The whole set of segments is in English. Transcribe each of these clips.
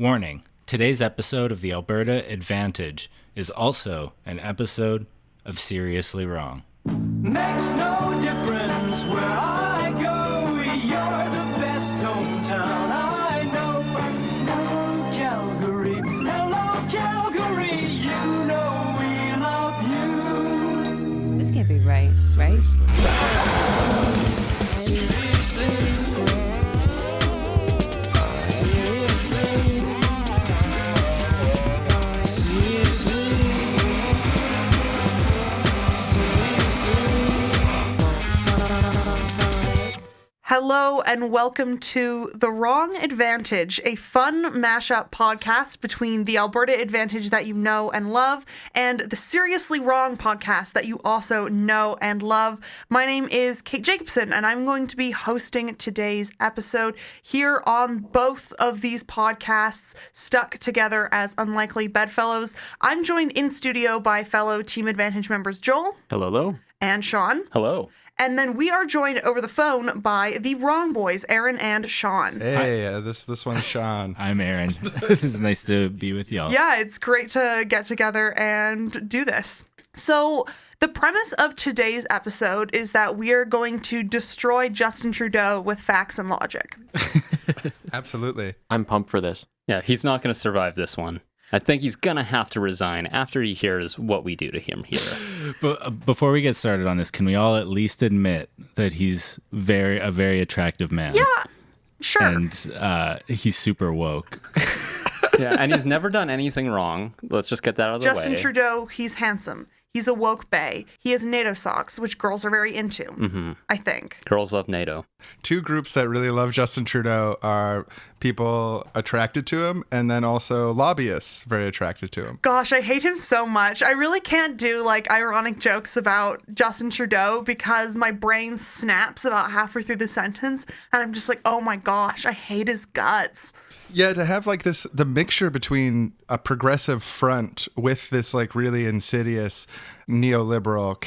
Warning, today's episode of the Alberta Advantage is also an episode of Seriously Wrong. Makes no difference where I go, you're the best hometown I know. Hello, Calgary, hello, Calgary, you know we love you. This can't be right, right? Seriously. Hello and welcome to The Wrong Advantage, a fun mashup podcast between the Alberta Advantage that you know and love and the Seriously Wrong podcast that you also know and love. My name is Kate Jacobson and I'm going to be hosting today's episode here on both of these podcasts stuck together as unlikely bedfellows. I'm joined in studio by fellow Team Advantage members Joel. Hello. And Sean. Hello. And then we are joined over the phone by the Wrong Boys, Aaron and Sean. Hey, this one's Sean. I'm Aaron. This is nice to be with y'all. Yeah, it's great to get together and do this. So the premise of today's episode is that we are going to destroy Justin Trudeau with facts and logic. Absolutely. I'm pumped for this. Yeah, he's not going to survive this one. I think he's going to have to resign after he hears what we do to him here. But before we get started on this, can we all at least admit that he's a very attractive man? Yeah, sure. And he's super woke. Yeah, and he's never done anything wrong. Let's just get that out of the way. Justin Trudeau, he's handsome. He's a woke bae. He has NATO socks, which girls are very into, I think. Girls love NATO. Two groups that really love Justin Trudeau are people attracted to him and then also lobbyists very attracted to him. Gosh, I hate him so much. I really can't do like ironic jokes about Justin Trudeau because my brain snaps about halfway through the sentence and I'm just like, oh my gosh, I hate his guts. Yeah, to have like the mixture between a progressive front with this like really insidious neoliberal,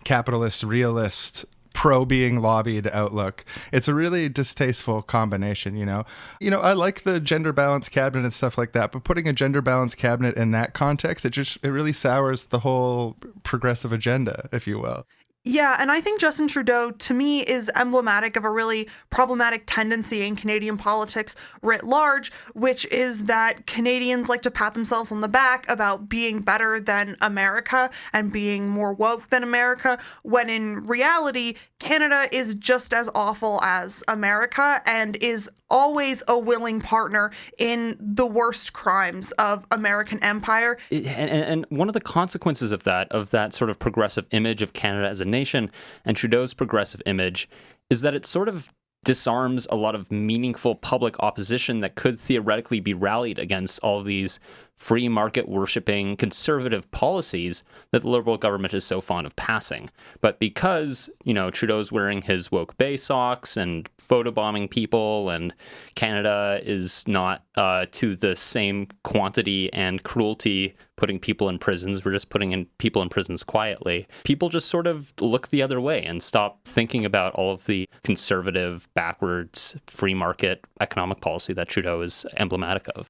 capitalist, realist, pro-being lobbied outlook. It's a really distasteful combination, you know? I like the gender balance cabinet and stuff like that, but putting a gender balance cabinet in that context, it really sours the whole progressive agenda, if you will. Yeah, and I think Justin Trudeau, to me, is emblematic of a really problematic tendency in Canadian politics writ large, which is that Canadians like to pat themselves on the back about being better than America and being more woke than America, when in reality, Canada is just as awful as America and is always a willing partner in the worst crimes of American empire. And one of the consequences of that sort of progressive image of Canada as a nation and Trudeau's progressive image is that it sort of disarms a lot of meaningful public opposition that could theoretically be rallied against all of these free market worshipping conservative policies that the Liberal government is so fond of passing. But because, Trudeau's wearing his woke bae socks and photobombing people and Canada is not to the same quantity and cruelty putting people in prisons, we're just putting people in prisons quietly, people just sort of look the other way and stop thinking about all of the conservative, backwards, free market economic policy that Trudeau is emblematic of.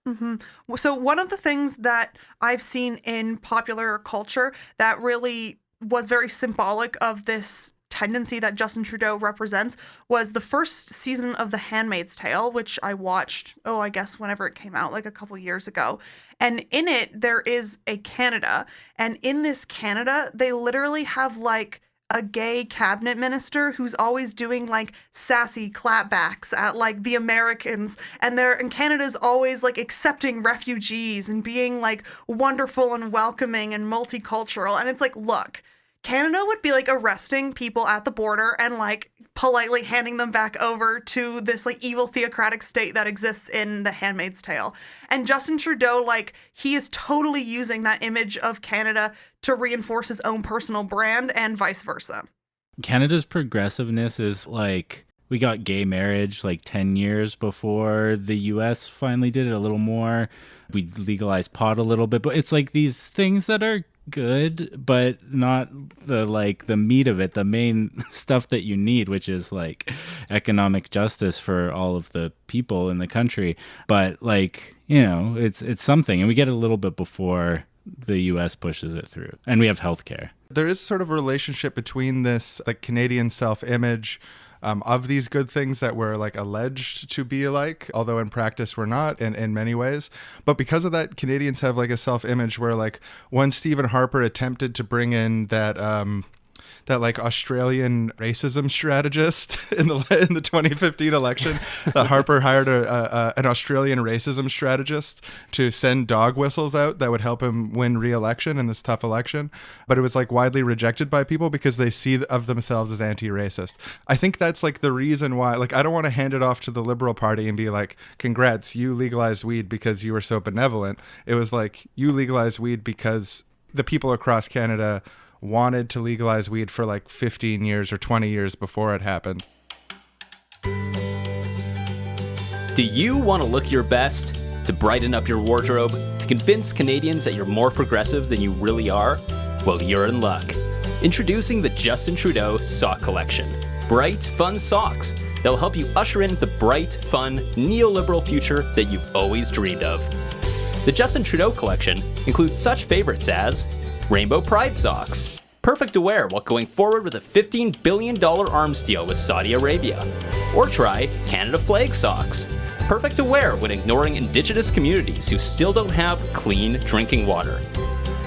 Mm-hmm. So one of the things that I've seen in popular culture that really was very symbolic of this tendency that Justin Trudeau represents was the first season of The Handmaid's Tale, which I watched, I guess whenever it came out, like a couple years ago. And in it, there is a Canada. And in this Canada, they literally have like a gay cabinet minister who's always doing like sassy clapbacks at like the Americans, and Canada's always like accepting refugees and being like wonderful and welcoming and multicultural. And it's like, look, Canada would be like arresting people at the border and like politely handing them back over to this like evil theocratic state that exists in The Handmaid's Tale. And Justin Trudeau, like, he is totally using that image of Canada to reinforce his own personal brand and vice versa. Canada's progressiveness is like, we got gay marriage like 10 years before the US finally did it a little more. We legalized pot a little bit, but it's like these things that are good, but not the meat of it, the main stuff that you need, which is like economic justice for all of the people in the country. But like, you know, it's something, and we get it a little bit before the US pushes it through. And we have healthcare. There is sort of a relationship between this like Canadian self-image of these good things that were like alleged to be like, although in practice we're not in many ways. But because of that, Canadians have like a self-image where like when Stephen Harper attempted to bring in that like Australian racism strategist in the 2015 election, that Harper hired an Australian racism strategist to send dog whistles out that would help him win re-election in this tough election. But it was like widely rejected by people because they see of themselves as anti-racist. I think that's like the reason why, like, I don't want to hand it off to the Liberal Party and be like, congrats, you legalized weed because you were so benevolent. It was like, you legalized weed because the people across Canada wanted to legalize weed for like 15 years or 20 years before it happened. Do you want to look your best? To brighten up your wardrobe? To convince Canadians that you're more progressive than you really are? Well, you're in luck. Introducing the Justin Trudeau Sock Collection. Bright, fun socks that will help you usher in the bright, fun, neoliberal future that you've always dreamed of. The Justin Trudeau Collection includes such favorites as Rainbow Pride socks, perfect to wear while going forward with a $15 billion arms deal with Saudi Arabia. Or try Canada Flag socks, perfect to wear when ignoring Indigenous communities who still don't have clean drinking water.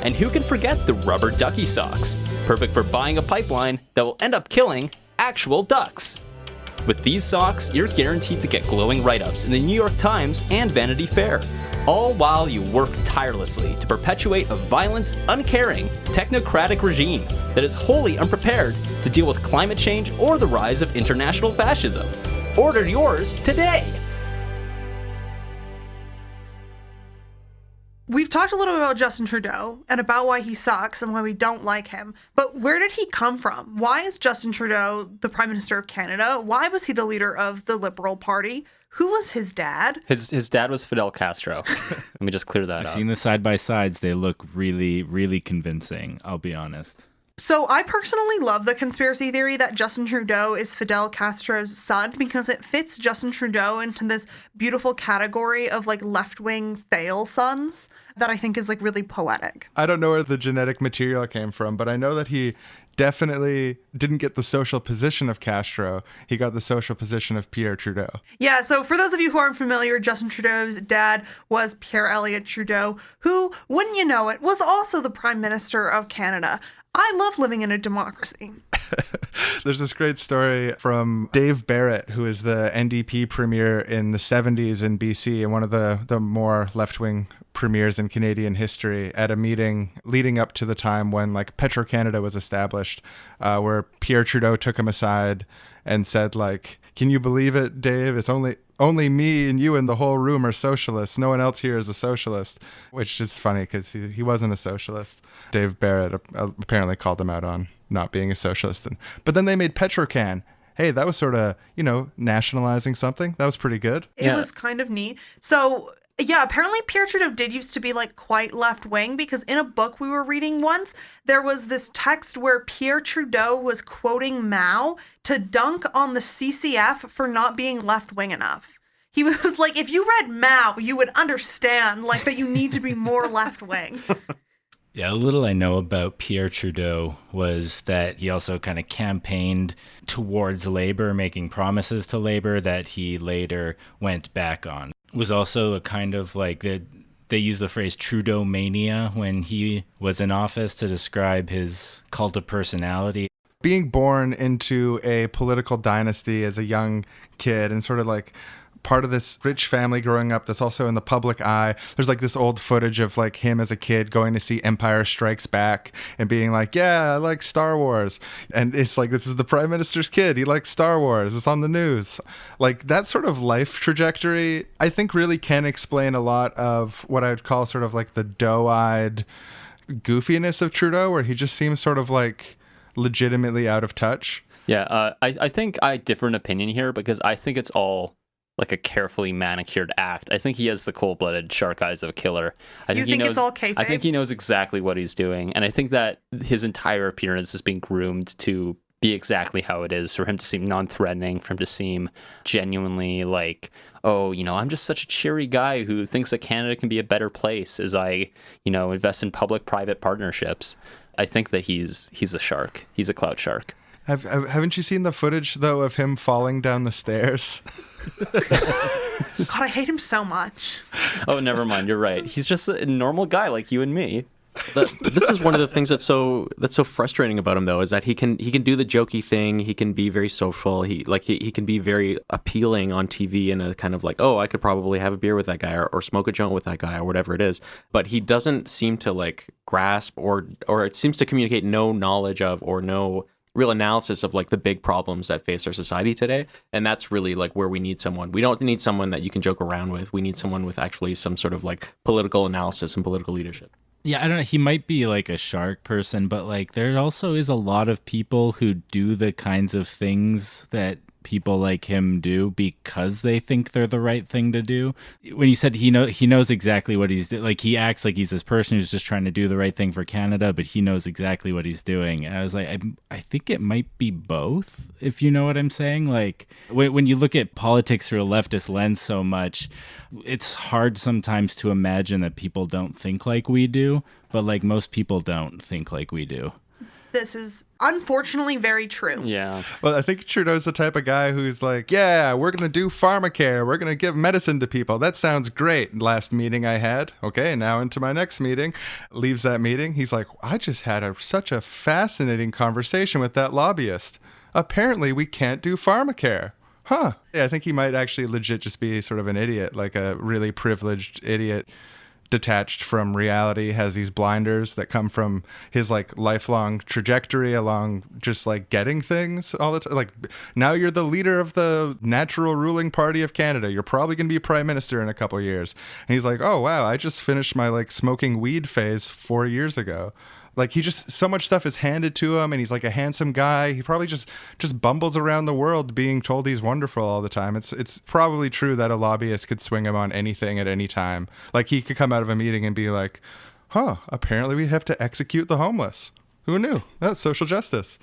And who can forget the rubber ducky socks, perfect for buying a pipeline that will end up killing actual ducks. With these socks, you're guaranteed to get glowing write-ups in the New York Times and Vanity Fair, all while you work tirelessly to perpetuate a violent, uncaring, technocratic regime that is wholly unprepared to deal with climate change or the rise of international fascism. Order yours today! We've talked a little bit about Justin Trudeau and about why he sucks and why we don't like him, but where did he come from? Why is Justin Trudeau the Prime Minister of Canada? Why was he the leader of the Liberal Party? Who was his dad? His dad was Fidel Castro. Let me just clear that I've up. seen the side-by-sides. They look really, really convincing, I'll be honest. So I personally love the conspiracy theory that Justin Trudeau is Fidel Castro's son because it fits Justin Trudeau into this beautiful category of like left-wing fail sons that I think is like really poetic. I don't know where the genetic material came from, but I know that he definitely didn't get the social position of Castro. He got the social position of Pierre Trudeau. Yeah, so for those of you who aren't familiar, Justin Trudeau's dad was Pierre Elliott Trudeau, who, wouldn't you know it, was also the Prime Minister of Canada. I love living in a democracy. There's this great story from Dave Barrett, who is the NDP premier in the 70s in BC and one of the more left-wing premiers in Canadian history, at a meeting leading up to the time when like Petro-Canada was established, where Pierre Trudeau took him aside and said like, can you believe it, Dave? It's only me and you in the whole room are socialists. No one else here is a socialist, which is funny because he wasn't a socialist. Dave Barrett apparently called him out on not being a socialist. But then they made Petrocan. Hey, that was sort of, nationalizing something. That was pretty good. It was kind of neat. So, yeah, apparently Pierre Trudeau did used to be like quite left wing because in a book we were reading once, there was this text where Pierre Trudeau was quoting Mao to dunk on the CCF for not being left wing enough. He was like, if you read Mao, you would understand like that you need to be more left wing. Yeah, a little I know about Pierre Trudeau was that he also kind of campaigned towards Labour, making promises to Labour that he later went back on. It was also a kind of like they use the phrase Trudeau mania when he was in office to describe his cult of personality. Being born into a political dynasty as a young kid and sort of like part of this rich family growing up that's also in the public eye. There's like this old footage of like him as a kid going to see Empire Strikes Back and being like, yeah, I like Star Wars. And it's like, this is the Prime Minister's kid. He likes Star Wars. It's on the news. Like that sort of life trajectory, I think really can explain a lot of what I would call sort of like the doe-eyed goofiness of Trudeau, where he just seems sort of like legitimately out of touch. Yeah, I think I differ in opinion here because I think it's all like a carefully manicured act. I think he has the cold-blooded shark eyes of a killer. I You think he think knows, it's all kayfabe? I think he knows exactly what he's doing, and I think that his entire appearance is being groomed to be exactly how it is, for him to seem non-threatening, for him to seem genuinely like, oh, I'm just such a cheery guy who thinks that Canada can be a better place as I, invest in public-private partnerships. I think that he's a shark. He's a clout shark. Haven't you seen the footage, though, of him falling down the stairs? God, I hate him so much. Oh, never mind. You're right. He's just a normal guy like you and me. This is one of the things that's so frustrating about him, though, is that he can do the jokey thing. He can be very social. He can be very appealing on TV in a kind of like, oh, I could probably have a beer with that guy or smoke a joint with that guy or whatever it is. But he doesn't seem to like grasp or it seems to communicate no knowledge of or no real analysis of like the big problems that face our society today. And that's really like where we need someone. We don't need someone that you can joke around with. We need someone with actually some sort of like political analysis and political leadership. Yeah, I don't know. He might be like a shark person, but like there also is a lot of people who do the kinds of things that people like him do because they think they're the right thing to do. When you said he knows exactly what he's doing, like he acts like he's this person who's just trying to do the right thing for Canada, but he knows exactly what he's doing. And I was like, I think it might be both, if you know what I'm saying. Like when you look at politics through a leftist lens so much, it's hard sometimes to imagine that people don't think like we do, but like most people don't think like we do. This is unfortunately very true. Yeah. Well, I think Trudeau's the type of guy who's like, yeah, we're going to do pharmacare. We're going to give medicine to people. That sounds great. Last meeting I had. Okay, now into my next meeting. Leaves that meeting. He's like, I just had such a fascinating conversation with that lobbyist. Apparently, we can't do pharmacare. Huh. Yeah, I think he might actually legit just be sort of an idiot, like a really privileged idiot. Detached from reality, has these blinders that come from his like lifelong trajectory along just like getting things all the time. Like now you're the leader of the natural ruling party of Canada. You're probably going to be prime minister in a couple years. And he's like, oh wow, I just finished my like smoking weed phase 4 years ago. Like he just, so much stuff is handed to him and he's like a handsome guy. He probably just bumbles around the world being told he's wonderful all the time. It's probably true that a lobbyist could swing him on anything at any time. Like he could come out of a meeting and be like, huh, apparently we have to execute the homeless. Who knew? That's social justice.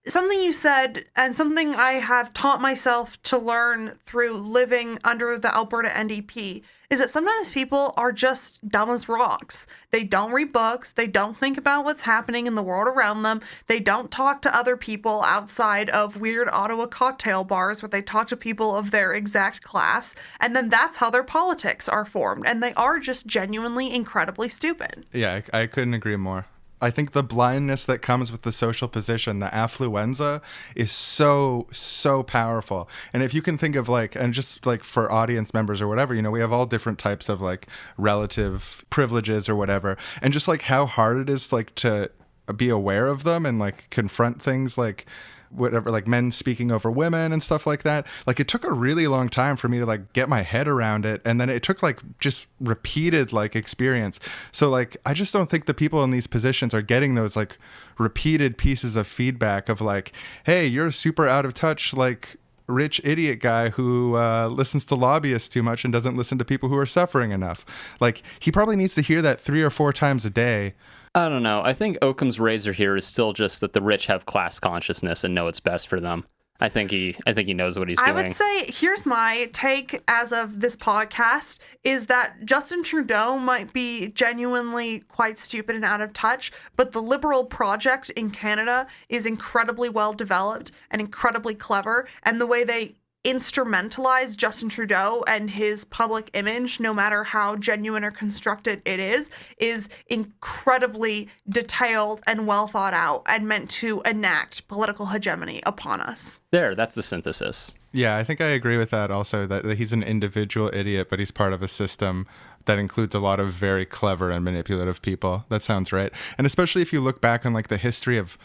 Something you said, and something I have taught myself to learn through living under the Alberta NDP, is that sometimes people are just dumb as rocks. They don't read books. They don't think about what's happening in the world around them. They don't talk to other people outside of weird Ottawa cocktail bars where they talk to people of their exact class. And then that's how their politics are formed. And they are just genuinely incredibly stupid. Yeah, I couldn't agree more. I think the blindness that comes with the social position, the affluenza, is so, so powerful. And if you can think of like, and just like for audience members or whatever, we have all different types of like relative privileges or whatever. And just like how hard it is like to be aware of them and like confront things like whatever, like men speaking over women and stuff like that. Like it took a really long time for me to like get my head around it. And then it took like just repeated like experience. So like, I just don't think the people in these positions are getting those like repeated pieces of feedback of like, hey, you're super out of touch, like rich idiot guy who listens to lobbyists too much and doesn't listen to people who are suffering enough. Like he probably needs to hear that 3 or 4 times a day. I don't know. I think Occam's razor here is still just that the rich have class consciousness and know what's best for them. I think he knows what he's doing. I would say, here's my take as of this podcast, is that Justin Trudeau might be genuinely quite stupid and out of touch, but the Liberal project in Canada is incredibly well developed and incredibly clever, and the way they instrumentalize Justin Trudeau and his public image, no matter how genuine or constructed it is incredibly detailed and well thought out and meant to enact political hegemony upon us. That's the synthesis. Yeah, I think I agree with that also, that he's an individual idiot, but he's part of a system that includes a lot of very clever and manipulative people. That sounds right. And especially if you look back on like the history of,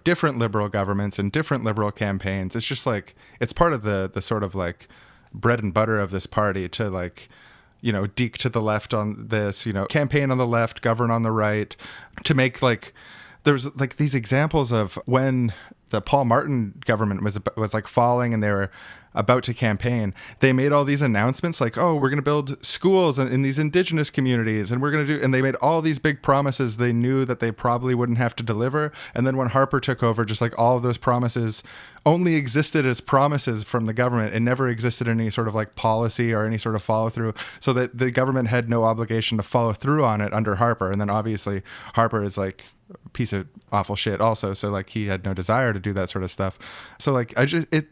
different liberal governments and different liberal campaigns, it's just like, it's part of the sort of like bread and butter of this party to like, deke to the left on this, campaign on the left, govern on the right, to make like there's like these examples of when the Paul Martin government was like falling and they were about to campaign, they made all these announcements like, oh, we're going to build schools in these indigenous communities, and we're going to do, and they made all these big promises they knew that they probably wouldn't have to deliver. And then when Harper took over, just like all of those promises only existed as promises from the government. It never existed in any sort of like policy or any sort of follow through, so that the government had no obligation to follow through on it under Harper. And then obviously Harper is like a piece of awful shit also, so like he had no desire to do that sort of stuff. So like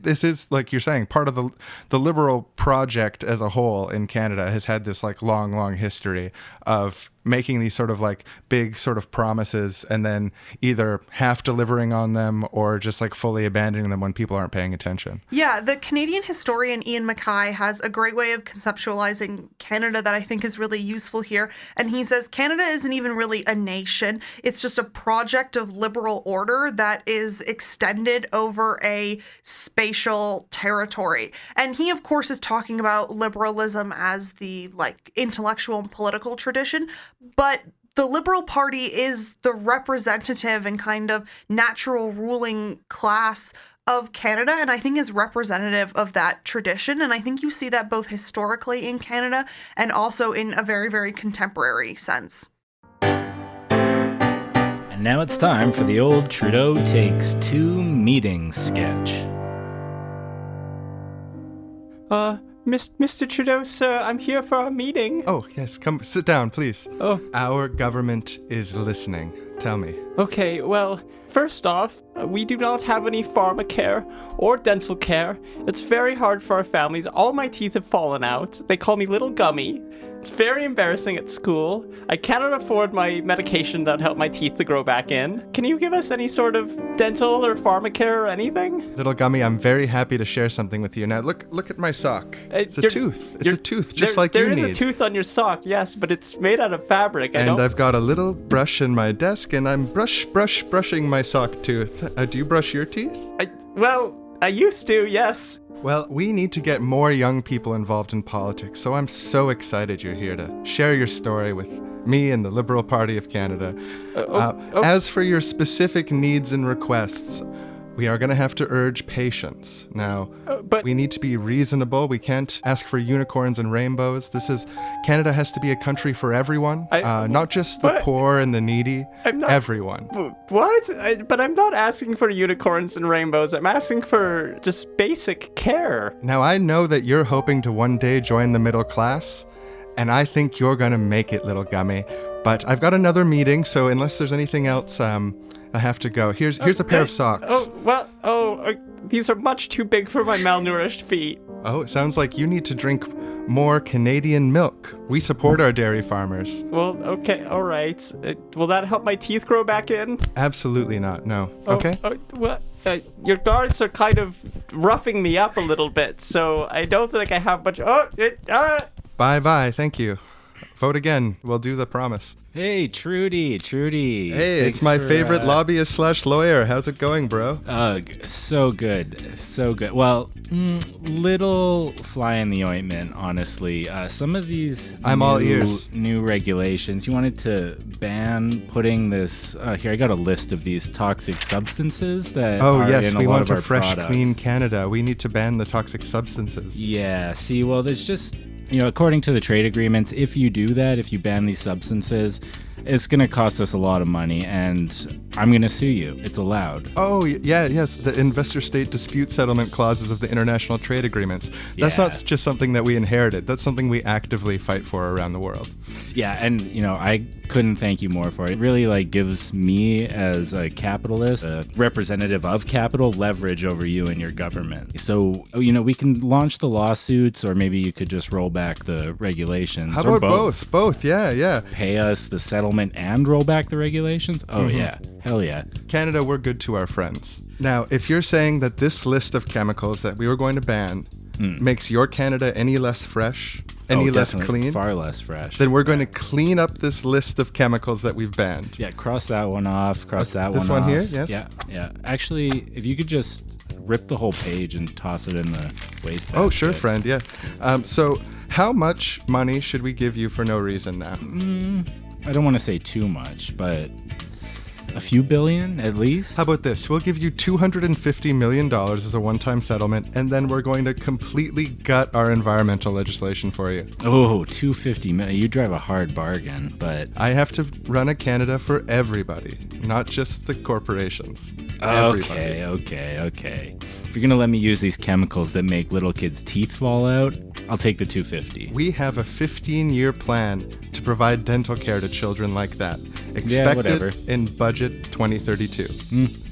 this is, like you're saying, part of the liberal project as a whole in Canada has had this like long history of making these sort of like big sort of promises and then either half delivering on them or just like fully abandoning them when people aren't paying attention. Yeah, the Canadian historian Ian Mackay has a great way of conceptualizing Canada that I think is really useful here. And he says Canada isn't even really a nation. It's just a project of liberal order that is extended over a spatial territory. And he, of course, is talking about liberalism as the like intellectual and political tradition, but the Liberal Party is the representative and kind of natural ruling class of Canada, and I think is representative of that tradition. And I think you see that both historically in Canada and also in a very, very contemporary sense. And now it's time for the old Trudeau Takes Two meeting sketch. Mr. Trudeau, sir, I'm here for our meeting. Oh, yes, come sit down, please. Oh. Our government is listening. Tell me. Okay, well, first off, we do not have any pharmacare or dental care. It's very hard for our families. All my teeth have fallen out. They call me Little Gummy. It's very embarrassing at school. I cannot afford my medication that help my teeth to grow back in. Can you give us any sort of dental or pharmacare or anything? Little Gummy, I'm very happy to share something with you. Now, look at my sock. It's a tooth. It's a tooth, just like you need. There is a tooth on your sock, yes, but it's made out of fabric. I've got a little brush in my desk, and I'm brushing my sock tooth. Do you brush your teeth? I used to, yes. Well, we need to get more young people involved in politics, so I'm so excited you're here to share your story with me and the Liberal Party of Canada. As for your specific needs and requests, we are going to have to urge patience. Now, but we need to be reasonable. We can't ask for unicorns and rainbows. Canada has to be a country for everyone, not just the poor and the needy, everyone. What? But I'm not asking for unicorns and rainbows. I'm asking for just basic care. Now, I know that you're hoping to one day join the middle class, and I think you're going to make it, Little Gummy. But I've got another meeting, so unless there's anything else, I have to go. Here's a pair of socks. These are much too big for my malnourished feet. Oh, it sounds like you need to drink more Canadian milk. We support our dairy farmers. Well, okay, all right. Will that help my teeth grow back in? Absolutely not, no. Okay? Your darts are kind of roughing me up a little bit, so I don't think I have much... Bye, thank you. Vote again. We'll do the promise. Hey, Trudy. Hey, it's my favorite lobbyist/lawyer. How's it going, bro? So good. Well, little fly in the ointment, honestly. Some of these I'm all ears. New regulations, you wanted to ban putting this, here I got a list of these toxic substances that are yes, in we a lot want of a our fresh, products. clean Canada. We need to ban the toxic substances. Yeah, see, well, there's just... according to the trade agreements, if you do that, if you ban these substances, it's going to cost us a lot of money, and I'm going to sue you. It's allowed. Oh, yes, the investor-state dispute settlement clauses of the international trade agreements. That's not just something that we inherited. That's something we actively fight for around the world. Yeah, and, I couldn't thank you more for it. It really, gives me, as a capitalist, a representative of capital, leverage over you and your government. So, we can launch the lawsuits, or maybe you could just roll back the regulations. How about both? Both, yeah. Pay us the settlement and roll back the regulations? Oh, yeah. Hell yeah. Canada, we're good to our friends. Now, if you're saying that this list of chemicals that we were going to ban makes your Canada any less fresh, any less clean, far less fresh, then we're going to clean up this list of chemicals that we've banned. Yeah, cross that one off, this one here, yes? Yeah. Actually, if you could just rip the whole page and toss it in the wastebasket. Oh, sure, friend, yeah. So how much money should we give you for no reason now? I don't want to say too much, but A few billion, at least? How about this? We'll give you $250 million as a one-time settlement, and then we're going to completely gut our environmental legislation for you. Oh, 250 million. You drive a hard bargain, but... I have to run a Canada for everybody, not just the corporations. Everybody. Okay. If you're going to let me use these chemicals that make little kids' teeth fall out, I'll take the 250. We have a 15-year plan to provide dental care to children like that. whatever. Expected in budget 2032.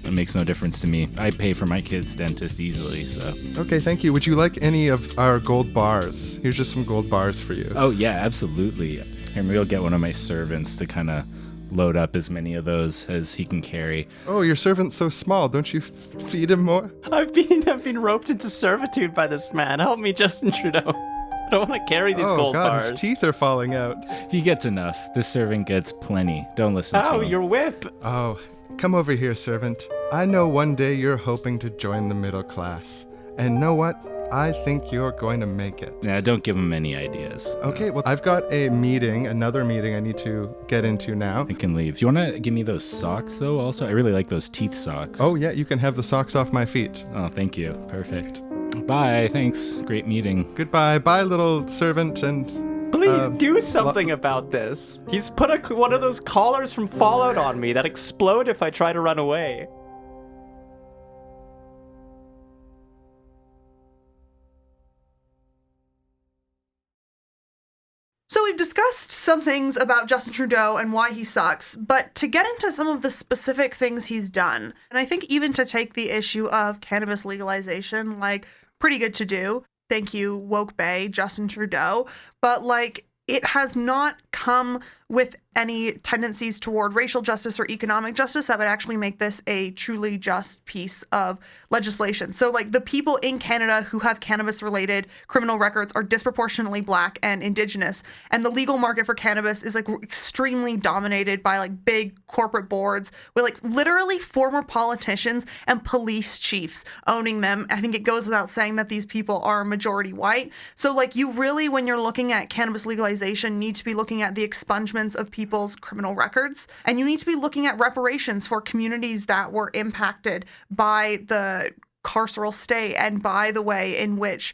That makes no difference to me. I pay for my kid's dentist easily, so... Okay, thank you. Would you like any of our gold bars? Here's just some gold bars for you. Oh, yeah, absolutely. Here, maybe I'll get one of my servants to kind of load up as many of those as he can carry. Oh, your servant's so small. Don't you feed him more? I've been roped into servitude by this man. Help me, Justin Trudeau. I don't want to carry these gold God, bars. his teeth are falling out. He gets enough. This servant gets plenty. Don't listen to Ow, him. your whip. Oh, come over here, servant. I know one day you're hoping to join the middle class. And know what? I think you're going to make it. Yeah, don't give him any ideas. Okay, well, I've got another meeting I need to get into now. I can leave. Do you want to give me those socks, though, also? I really like those teeth socks. Oh, yeah, you can have the socks off my feet. Oh, thank you. Perfect. Bye. Thanks. Great meeting. Goodbye. Bye, little servant, and... Please do something about this. He's put one of those collars from Fallout on me that explode if I try to run away. So we've discussed some things about Justin Trudeau and why he sucks, but to get into some of the specific things he's done, and I think even to take the issue of cannabis legalization, like, pretty good to do. Thank you, woke Bae Justin Trudeau. But, like, it has not come with any tendencies toward racial justice or economic justice that would actually make this a truly just piece of legislation. So, like, the people in Canada who have cannabis-related criminal records are disproportionately Black and Indigenous, and the legal market for cannabis is, like, extremely dominated by, like, big corporate boards with, like, literally former politicians and police chiefs owning them. I think it goes without saying that these people are majority white. So, like, you really, when you're looking at cannabis legalization, need to be looking at the expungement of people's criminal records, and you need to be looking at reparations for communities that were impacted by the carceral state and by the way in which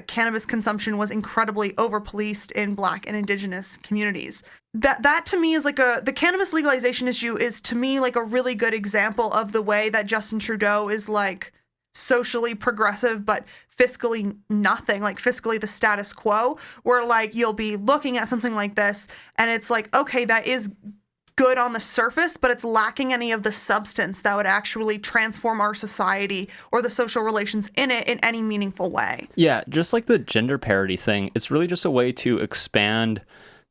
cannabis consumption was incredibly over-policed in Black and Indigenous communities. That to me is like the cannabis legalization issue is to me like a really good example of the way that Justin Trudeau is like socially progressive but fiscally nothing, like fiscally the status quo, where like you'll be looking at something like this and it's like, okay, that is good on the surface, but it's lacking any of the substance that would actually transform our society or the social relations in it in any meaningful way. Yeah, just like the gender parity thing, it's really just a way to expand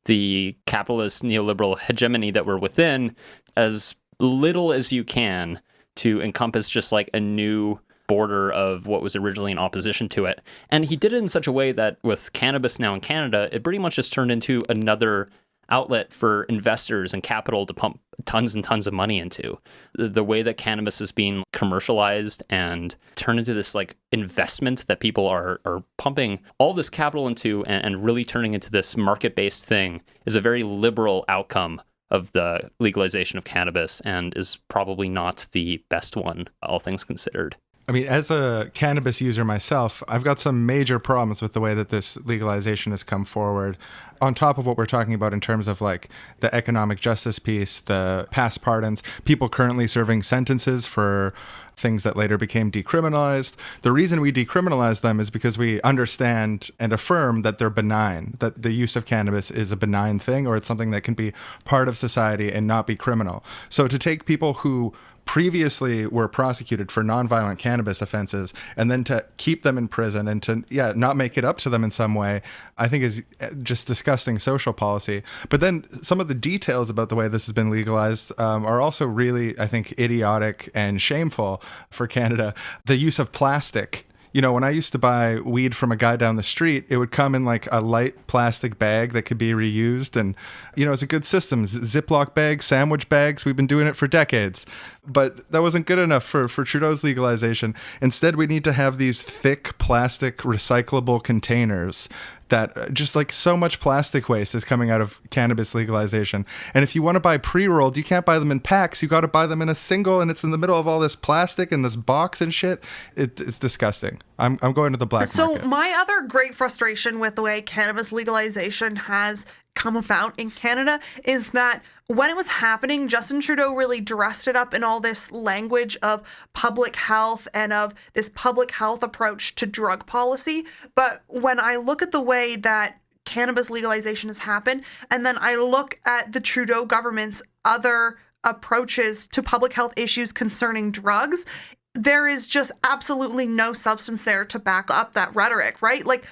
the capitalist neoliberal hegemony that we're within as little as you can to encompass just like a new border of what was originally in opposition to it. And he did it in such a way that with cannabis now in Canada, it pretty much just turned into another outlet for investors and capital to pump tons and tons of money into. The way that cannabis is being commercialized and turned into this like investment that people are pumping all this capital into and really turning into this market-based thing is a very liberal outcome of the legalization of cannabis and is probably not the best one, all things considered. I mean, as a cannabis user myself, I've got some major problems with the way that this legalization has come forward. On top of what we're talking about in terms of like the economic justice piece, the past pardons, people currently serving sentences for things that later became decriminalized. The reason we decriminalize them is because we understand and affirm that they're benign, that the use of cannabis is a benign thing, or it's something that can be part of society and not be criminal. So to take people who previously were prosecuted for nonviolent cannabis offenses and then to keep them in prison and to not make it up to them in some way, I think is just disgusting social policy. But then some of the details about the way this has been legalized are also really, I think, idiotic and shameful for Canada. The use of plastic. You know, when I used to buy weed from a guy down the street, it would come in like a light plastic bag that could be reused. And, you know, it's a good system. Ziploc bags, sandwich bags, we've been doing it for decades. But that wasn't good enough for Trudeau's legalization. Instead, we need to have these thick plastic recyclable containers that just like so much plastic waste is coming out of cannabis legalization. And if you want to buy pre-rolled, you can't buy them in packs. You got to buy them in a single, and it's in the middle of all this plastic and this box and shit. It's disgusting. I'm going to the black market. So my other great frustration with the way cannabis legalization has come about in Canada is that when it was happening, Justin Trudeau really dressed it up in all this language of public health and of this public health approach to drug policy. But when I look at the way that cannabis legalization has happened, and then I look at the Trudeau government's other approaches to public health issues concerning drugs, there is just absolutely no substance there to back up that rhetoric, right? Like,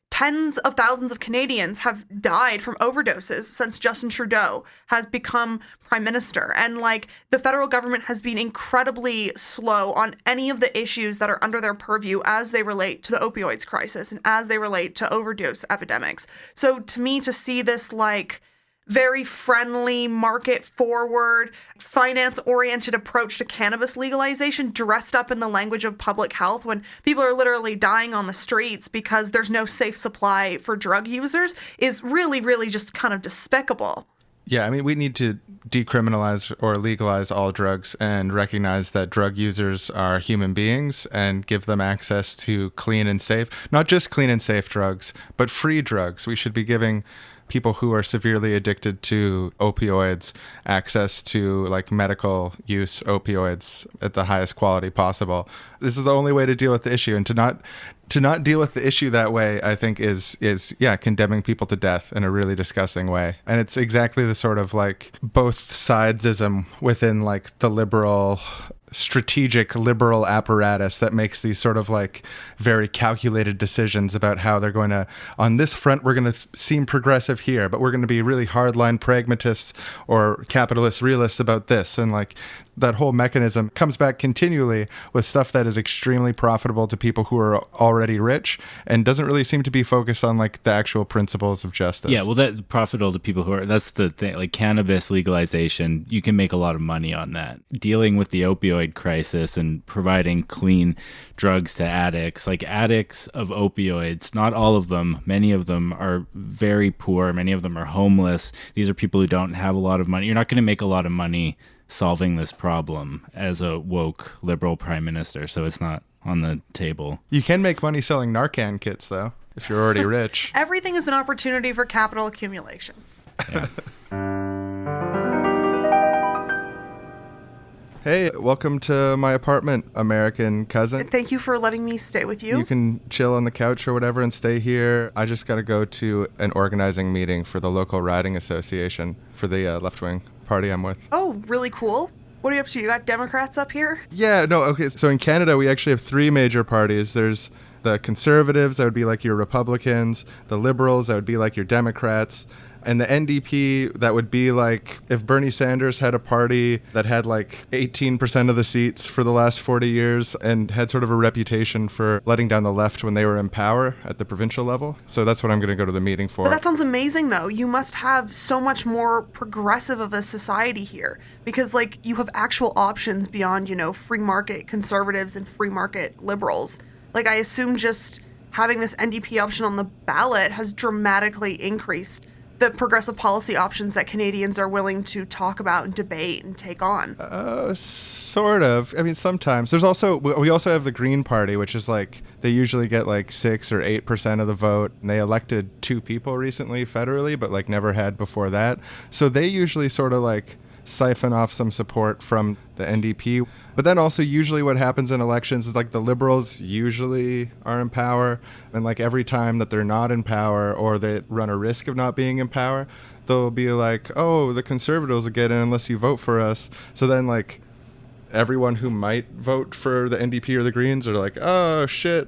tens of thousands of Canadians have died from overdoses since Justin Trudeau has become prime minister. And like, the federal government has been incredibly slow on any of the issues that are under their purview as they relate to the opioids crisis and as they relate to overdose epidemics. So to me, to see this like very friendly, market forward, finance oriented approach to cannabis legalization dressed up in the language of public health when people are literally dying on the streets because there's no safe supply for drug users is really, really just kind of despicable. Yeah, I mean, we need to decriminalize or legalize all drugs and recognize that drug users are human beings and give them access to clean and safe, not just clean and safe drugs, but free drugs. We should be giving people who are severely addicted to opioids access to like medical use opioids at the highest quality possible. This is the only way to deal with the issue, and to not deal with the issue that way, I think is condemning people to death in a really disgusting way. And it's exactly the sort of like both sidesism within like the liberal strategic liberal apparatus that makes these sort of like very calculated decisions about how they're going to, on this front, we're going to seem progressive here, but we're going to be really hardline pragmatists or capitalist realists about this. And like that whole mechanism comes back continually with stuff that is extremely profitable to people who are already rich and doesn't really seem to be focused on like the actual principles of justice. Yeah, well, that profitable to people who are, that's the thing, like cannabis legalization, you can make a lot of money on that. Dealing with the opioid crisis and providing clean drugs to addicts, like addicts of opioids, not all of them, many of them are very poor, many of them are homeless. These are people who don't have a lot of money. You're not going to make a lot of money solving this problem as a woke liberal prime minister, so it's not on the table. You can make money selling Narcan kits, though, if you're already rich. Everything is an opportunity for capital accumulation. Yeah. Hey, welcome to my apartment, American cousin. Thank you for letting me stay with you. You can chill on the couch or whatever and stay here. I just got to go to an organizing meeting for the local riding association for the left-wing party I'm with. Oh, really cool. What are you up to? You got Democrats up here? Yeah, no, okay. So in Canada, we actually have three major parties. There's the Conservatives, that would be like your Republicans. The Liberals, that would be like your Democrats. And the NDP, that would be like if Bernie Sanders had a party that had like 18% of the seats for the last 40 years and had sort of a reputation for letting down the left when they were in power at the provincial level. So that's what I'm going to go to the meeting for. But that sounds amazing, though. You must have so much more progressive of a society here because, like, you have actual options beyond, you know, free market conservatives and free market liberals. Like, I assume just having this NDP option on the ballot has dramatically increased the progressive policy options that Canadians are willing to talk about and debate and take on. Sort of. I mean, sometimes. We also have the Green Party, which is like, they usually get like 6 or 8% of the vote. And they elected 2 people recently federally, but like never had before that. So they usually sort of like siphon off some support from the NDP. But then also usually what happens in elections is like the Liberals usually are in power, and like every time that they're not in power or they run a risk of not being in power, they'll be like, oh, the Conservatives will get in unless you vote for us. So then like everyone who might vote for the NDP or the Greens are like, oh shit,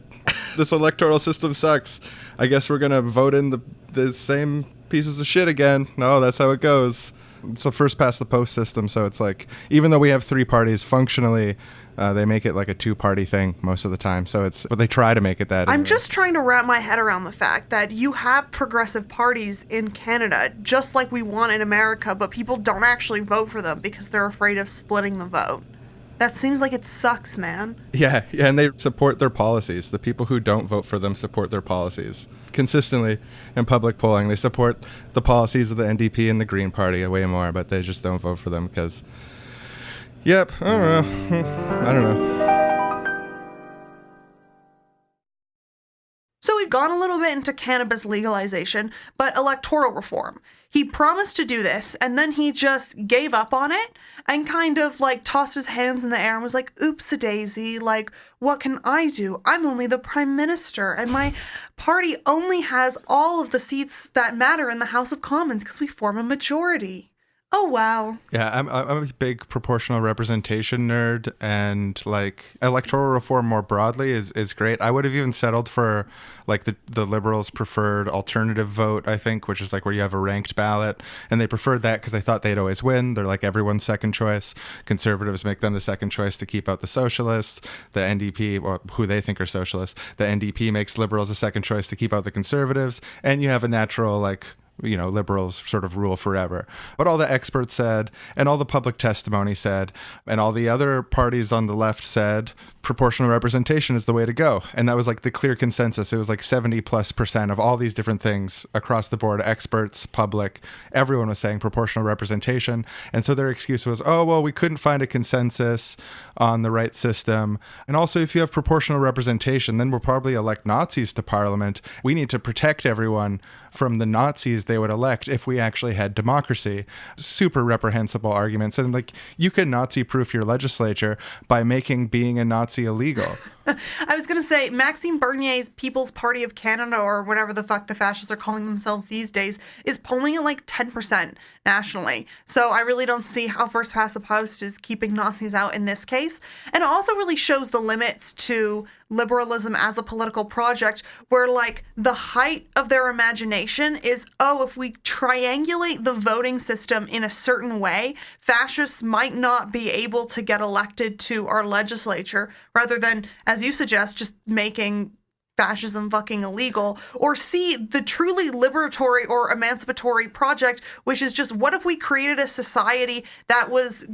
this electoral system sucks. I guess we're gonna vote in the same pieces of shit again. No, that's how it goes. It's a first past the post system, so it's like, even though we have 3 parties, functionally, they make it like a 2-party thing most of the time. So but they try to make it that. I'm just trying to wrap my head around the fact that you have progressive parties in Canada, just like we want in America, but people don't actually vote for them because they're afraid of splitting the vote. That seems like it sucks, man. Yeah, and they support their policies. The people who don't vote for them support their policies. Consistently in public polling, they support the policies of the NDP and the Green Party way more, but they just don't vote for them because, yep, I don't know. I don't know. So we've gone a little bit into cannabis legalization, but electoral reform. He promised to do this, and then he just gave up on it and kind of like tossed his hands in the air and was like, oops-a-daisy, like, what can I do? I'm only the prime minister, and my party only has all of the seats that matter in the House of Commons because we form a majority. Oh, wow. Yeah, I'm a big proportional representation nerd, and like electoral reform more broadly is great. I would have even settled for like the Liberals' preferred alternative vote, I think, which is like where you have a ranked ballot, and they preferred that because they thought they'd always win. They're like everyone's second choice. Conservatives make them the second choice to keep out the socialists. The NDP, or who they think are socialists, the NDP makes Liberals a second choice to keep out the conservatives, and you have a natural like, you know, Liberals sort of rule forever. But all the experts said, and all the public testimony said, and all the other parties on the left said, proportional representation is the way to go. And that was like the clear consensus. It was like 70+% of all these different things across the board, experts, public, everyone was saying proportional representation. And so their excuse was, oh, well, we couldn't find a consensus on the right system. And also, if you have proportional representation, then we'll probably elect Nazis to parliament. We need to protect everyone from the Nazis they would elect if we actually had democracy. Super reprehensible arguments. And like, you can Nazi-proof your legislature by making being a Nazi illegal. I was going to say, Maxime Bernier's People's Party of Canada, or whatever the fuck the fascists are calling themselves these days, is polling at like 10% nationally. So I really don't see how first past the post is keeping Nazis out in this case. And it also really shows the limits to liberalism as a political project, where like the height of their imagination is, oh, if we triangulate the voting system in a certain way, fascists might not be able to get elected to our legislature, rather than, as you suggest, just making fascism fucking illegal. Or see the truly liberatory or emancipatory project, which is just, what if we created a society that was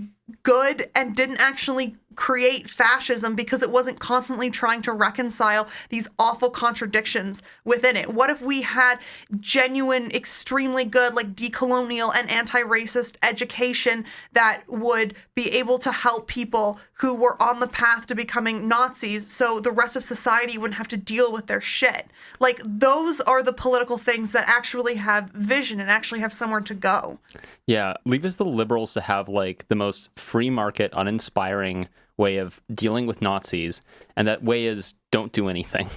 good and didn't actually create fascism because it wasn't constantly trying to reconcile these awful contradictions within it? What if we had genuine, extremely good, like decolonial and anti-racist education that would be able to help people who were on the path to becoming Nazis, so the rest of society wouldn't have to deal with their shit? Like, those are the political things that actually have vision and actually have somewhere to go. Yeah, leave us the Liberals to have like the most free market, uninspiring way of dealing with Nazis, and that way is don't do anything.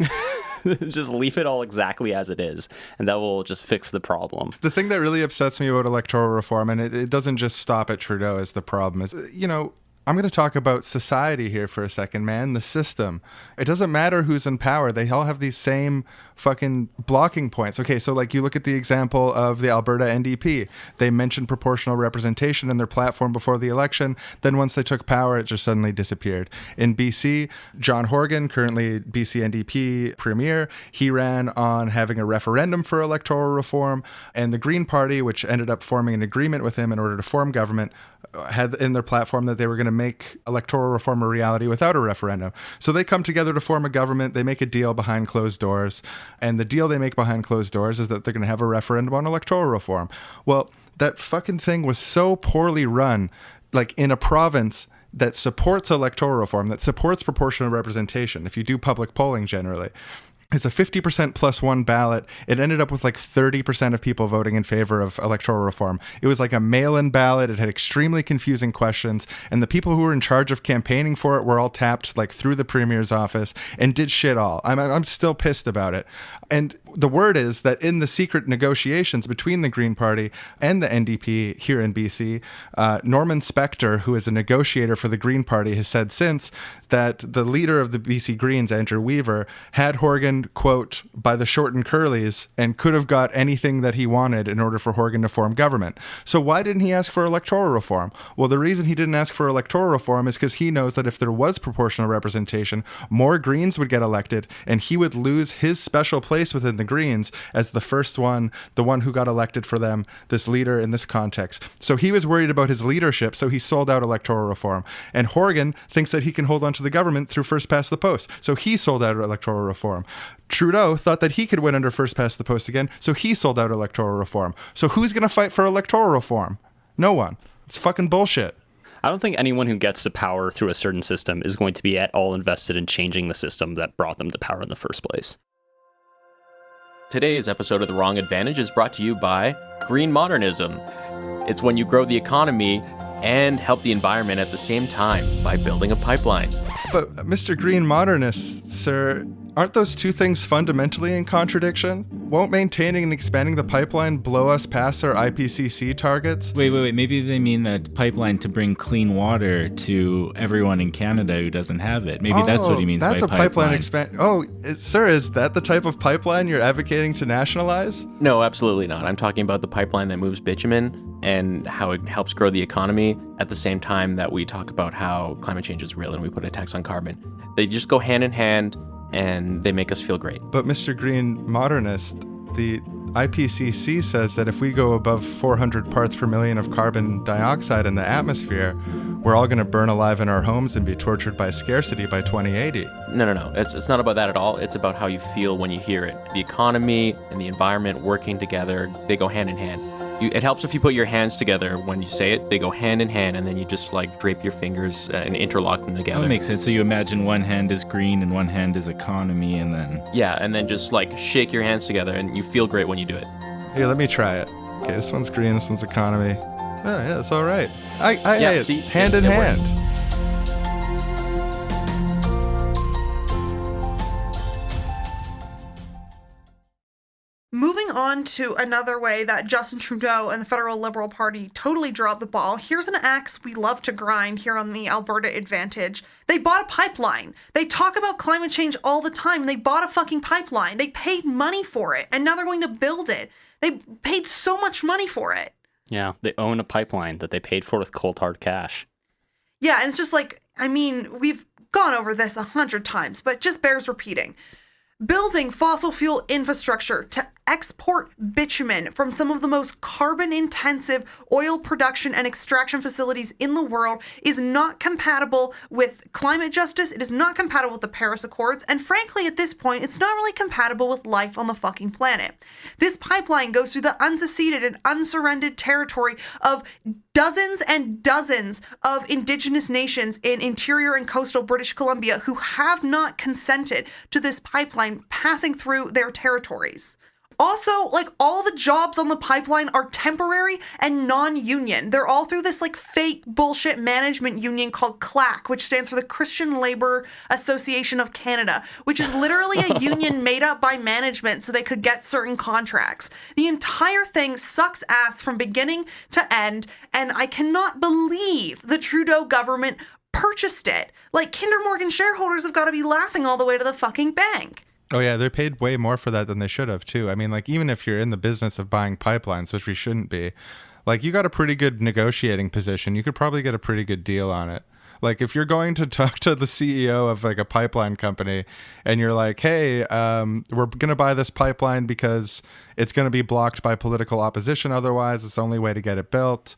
Just leave it all exactly as it is, and that will just fix the problem. The thing that really upsets me about electoral reform, and it doesn't just stop at Trudeau as the problem, is, you know, I'm going to talk about society here for a second, man. The system. It doesn't matter who's in power. They all have these same fucking blocking points. Okay, so like you look at the example of the Alberta NDP. They mentioned proportional representation in their platform before the election. Then once they took power, it just suddenly disappeared. In BC, John Horgan, currently BC NDP premier, he ran on having a referendum for electoral reform. And the Green Party, which ended up forming an agreement with him in order to form government, had in their platform that they were going to make electoral reform a reality without a referendum. So they come together to form a government. They make a deal behind closed doors. And the deal they make behind closed doors is that they're going to have a referendum on electoral reform. Well, that fucking thing was so poorly run, like in a province that supports electoral reform, that supports proportional representation, if you do public polling generally. It's a 50% plus one ballot. It ended up with like 30% of people voting in favor of electoral reform. It was like a mail-in ballot. It had extremely confusing questions. And the people who were in charge of campaigning for it were all tapped like through the premier's office and did shit all. I'm still pissed about it. And the word is that in the secret negotiations between the Green Party and the NDP here in BC, Norman Spector, who is a negotiator for the Green Party, has said since that the leader of the BC Greens, Andrew Weaver, had Horgan, quote, by the short and curlies, and could have got anything that he wanted in order for Horgan to form government. So why didn't he ask for electoral reform? Well, the reason he didn't ask for electoral reform is because he knows that if there was proportional representation, more Greens would get elected, and he would lose his special place place within the Greens as the first one, the one who got elected for them, this leader in this context. So he was worried about his leadership, so he sold out electoral reform. And Horgan thinks that he can hold on to the government through first past the post, so he sold out electoral reform. Trudeau thought that he could win under first past the post again, so he sold out electoral reform. So who's going to fight for electoral reform? No one. It's fucking bullshit. I don't think anyone who gets to power through a certain system is going to be at all invested in changing the system that brought them to power in the first place. Today's episode of The Wrong Advantage is brought to you by Green Modernism. It's when you grow the economy and help the environment at the same time by building a pipeline. But Mr. Green Modernist, sir, aren't those two things fundamentally in contradiction? Won't maintaining and expanding the pipeline blow us past our IPCC targets? Wait. Maybe they mean a pipeline to bring clean water to everyone in Canada who doesn't have it. Maybe that's what he means by that's a pipeline expand. Sir, is that the type of pipeline you're advocating to nationalize? No, absolutely not. I'm talking about the pipeline that moves bitumen and how it helps grow the economy at the same time that we talk about how climate change is real and we put a tax on carbon. They just go hand in hand and they make us feel great. But Mr. Green Modernist, the IPCC says that if we go above 400 parts per million of carbon dioxide in the atmosphere, we're all going to burn alive in our homes and be tortured by scarcity by 2080. No. It's not about that at all. It's about how you feel when you hear it. The economy and the environment working together, they go hand in hand. It helps if you put your hands together when you say it. They go hand in hand, and then you just like drape your fingers and interlock them together. That makes sense. So you imagine one hand is green and one hand is economy, and then... Yeah, and then just like shake your hands together, and you feel great when you do it. Here, let me try it. Okay, this one's green, this one's economy. Oh, yeah, it's all right. Hand in hand. Works. Moving on to another way that Justin Trudeau and the Federal Liberal Party totally dropped the ball, here's an axe we love to grind here on the Alberta Advantage. They bought a pipeline. They talk about climate change all the time. They bought a fucking pipeline. They paid money for it, and now they're going to build it. They paid so much money for it. Yeah, they own a pipeline that they paid for with cold hard cash. Yeah, and it's just like, I mean, we've gone over this 100 times, but just bears repeating. Building fossil fuel infrastructure to export bitumen from some of the most carbon-intensive oil production and extraction facilities in the world is not compatible with climate justice. It is not compatible with the Paris Accords. And frankly, at this point, it's not really compatible with life on the fucking planet. This pipeline goes through the unceded and unsurrendered territory of dozens and dozens of Indigenous nations in interior and coastal British Columbia who have not consented to this pipeline passing through their territories. Also, like, all the jobs on the pipeline are temporary and non-union. They're all through this, like, fake bullshit management union called CLAC, which stands for the Christian Labour Association of Canada, which is literally a union made up by management so they could get certain contracts. The entire thing sucks ass from beginning to end, and I cannot believe the Trudeau government purchased it. Like, Kinder Morgan shareholders have got to be laughing all the way to the fucking bank. Oh, yeah, they paid way more for that than they should have, too. I mean, like, even if you're in the business of buying pipelines, which we shouldn't be, like, you got a pretty good negotiating position. You could probably get a pretty good deal on it. Like, if you're going to talk to the CEO of, like, a pipeline company and you're like, hey, we're going to buy this pipeline because it's going to be blocked by political opposition otherwise. It's the only way to get it built.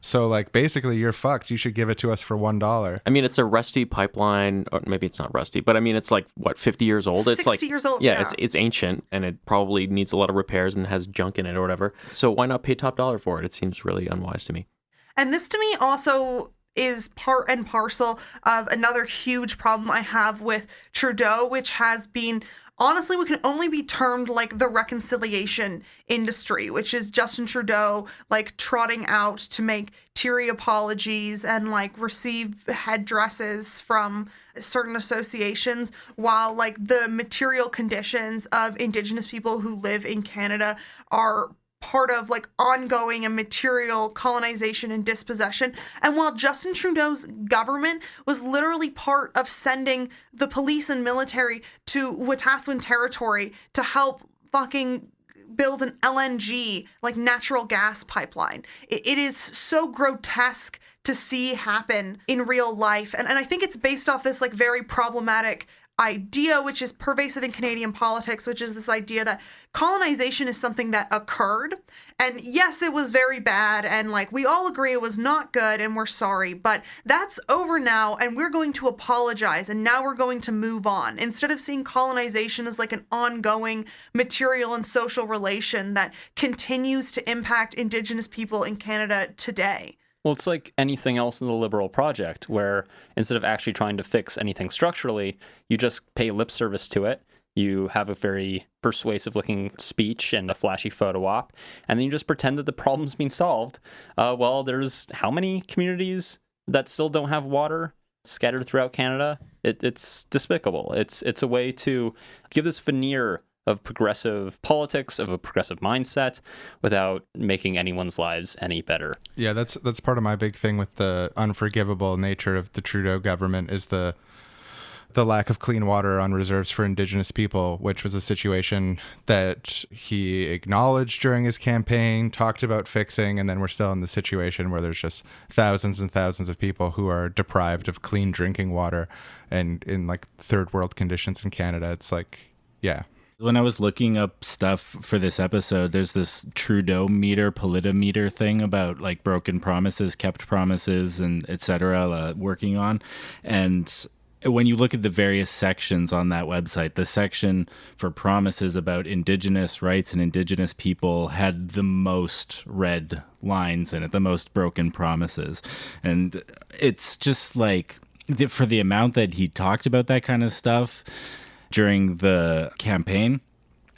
So, like, basically, you're fucked. You should give it to us for $1. I mean, it's a rusty pipeline, or maybe it's not rusty, but I mean, it's like, what, 50 years old? 60 It's like, years old, yeah. yeah. It's ancient, and it probably needs a lot of repairs and has junk in it or whatever. So why not pay top dollar for it? It seems really unwise to me. And this to me also is part and parcel of another huge problem I have with Trudeau, which has been, honestly, what can only be termed like the reconciliation industry, which is Justin Trudeau like trotting out to make teary apologies and like receive headdresses from certain associations, while like the material conditions of Indigenous people who live in Canada are part of like ongoing and material colonization and dispossession. And while Justin Trudeau's government was literally part of sending the police and military to Wetaskiwin territory to help fucking build an LNG, like natural gas pipeline, it is so grotesque to see happen in real life. And I think it's based off this like very problematic idea, which is pervasive in Canadian politics, which is this idea that colonization is something that occurred. And yes, it was very bad. And like, we all agree it was not good and we're sorry, but that's over now. And we're going to apologize. And now we're going to move on, instead of seeing colonization as like an ongoing material and social relation that continues to impact Indigenous people in Canada today. Well, it's like anything else in the Liberal project, where instead of actually trying to fix anything structurally, you just pay lip service to it. You have a very persuasive looking speech and a flashy photo op, and then you just pretend that the problem's been solved. Well, there's how many communities that still don't have water scattered throughout Canada? It's despicable. It's a way to give this veneer of progressive politics, of a progressive mindset, without making anyone's lives any better. Yeah, that's part of my big thing with the unforgivable nature of the Trudeau government is the lack of clean water on reserves for Indigenous people, which was a situation that he acknowledged during his campaign, talked about fixing, and then we're still in the situation where there's just thousands and thousands of people who are deprived of clean drinking water, and in like third world conditions in Canada. It's like, yeah. When I was looking up stuff for this episode, there's this Trudeau meter, politimeter thing about like broken promises, kept promises, and etc. Working on. And when you look at the various sections on that website, the section for promises about Indigenous rights and Indigenous people had the most red lines in it, the most broken promises. And it's just like, for the amount that he talked about that kind of stuff during the campaign,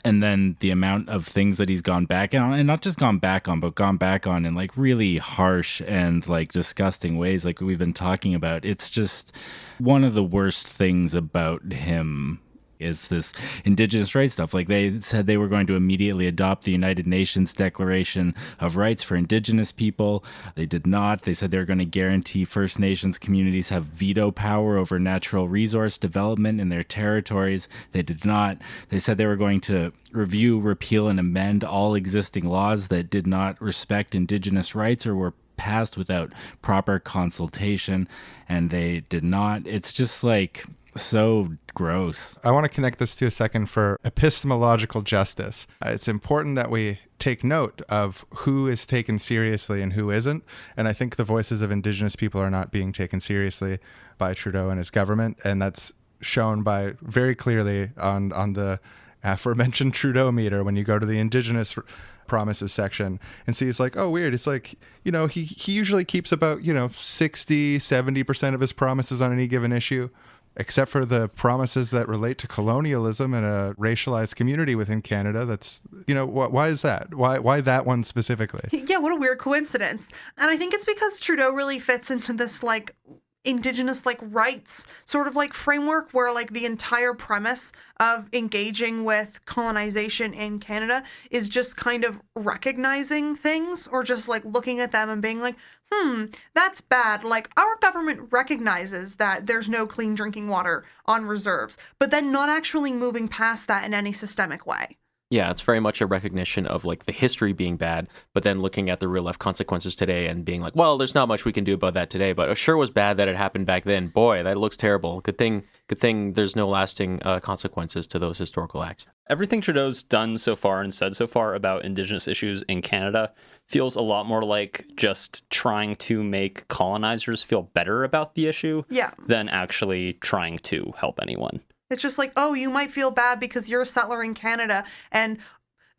and then the amount of things that he's gone back on, and not just gone back on, but gone back on in like really harsh and like disgusting ways, like we've been talking about. It's just one of the worst things about him is this Indigenous rights stuff. Like, they said they were going to immediately adopt the United Nations Declaration of Rights for Indigenous people. They did not. They said they were going to guarantee First Nations communities have veto power over natural resource development in their territories. They did not. They said they were going to review, repeal, and amend all existing laws that did not respect Indigenous rights or were passed without proper consultation, and they did not. It's just like so gross. I want to connect this to a second for epistemological justice. It's important that we take note of who is taken seriously and who isn't. And I think the voices of Indigenous people are not being taken seriously by Trudeau and his government. And that's shown by very clearly on the aforementioned Trudeau meter. When you go to the Indigenous promises section and see, it's like, oh, weird. It's like, you know, he usually keeps about, 60-70% of his promises on any given issue, except for the promises that relate to colonialism and a racialized community within Canada. That's, why is that? Why that one specifically? Yeah, what a weird coincidence. And I think it's because Trudeau really fits into this like Indigenous like rights sort of like framework, where like the entire premise of engaging with colonization in Canada is just kind of recognizing things, or just like looking at them and being like, that's bad. Like, our government recognizes that there's no clean drinking water on reserves, but then not actually moving past that in any systemic way. Yeah, it's very much a recognition of like the history being bad, but then looking at the real life consequences today and being like, well, there's not much we can do about that today, but it sure was bad that it happened back then. Boy, that looks terrible. Good thing there's no lasting consequences to those historical acts. Everything Trudeau's done so far and said so far about Indigenous issues in Canada feels a lot more like just trying to make colonizers feel better about the issue than actually trying to help anyone. It's just like, oh, you might feel bad because you're a settler in Canada, and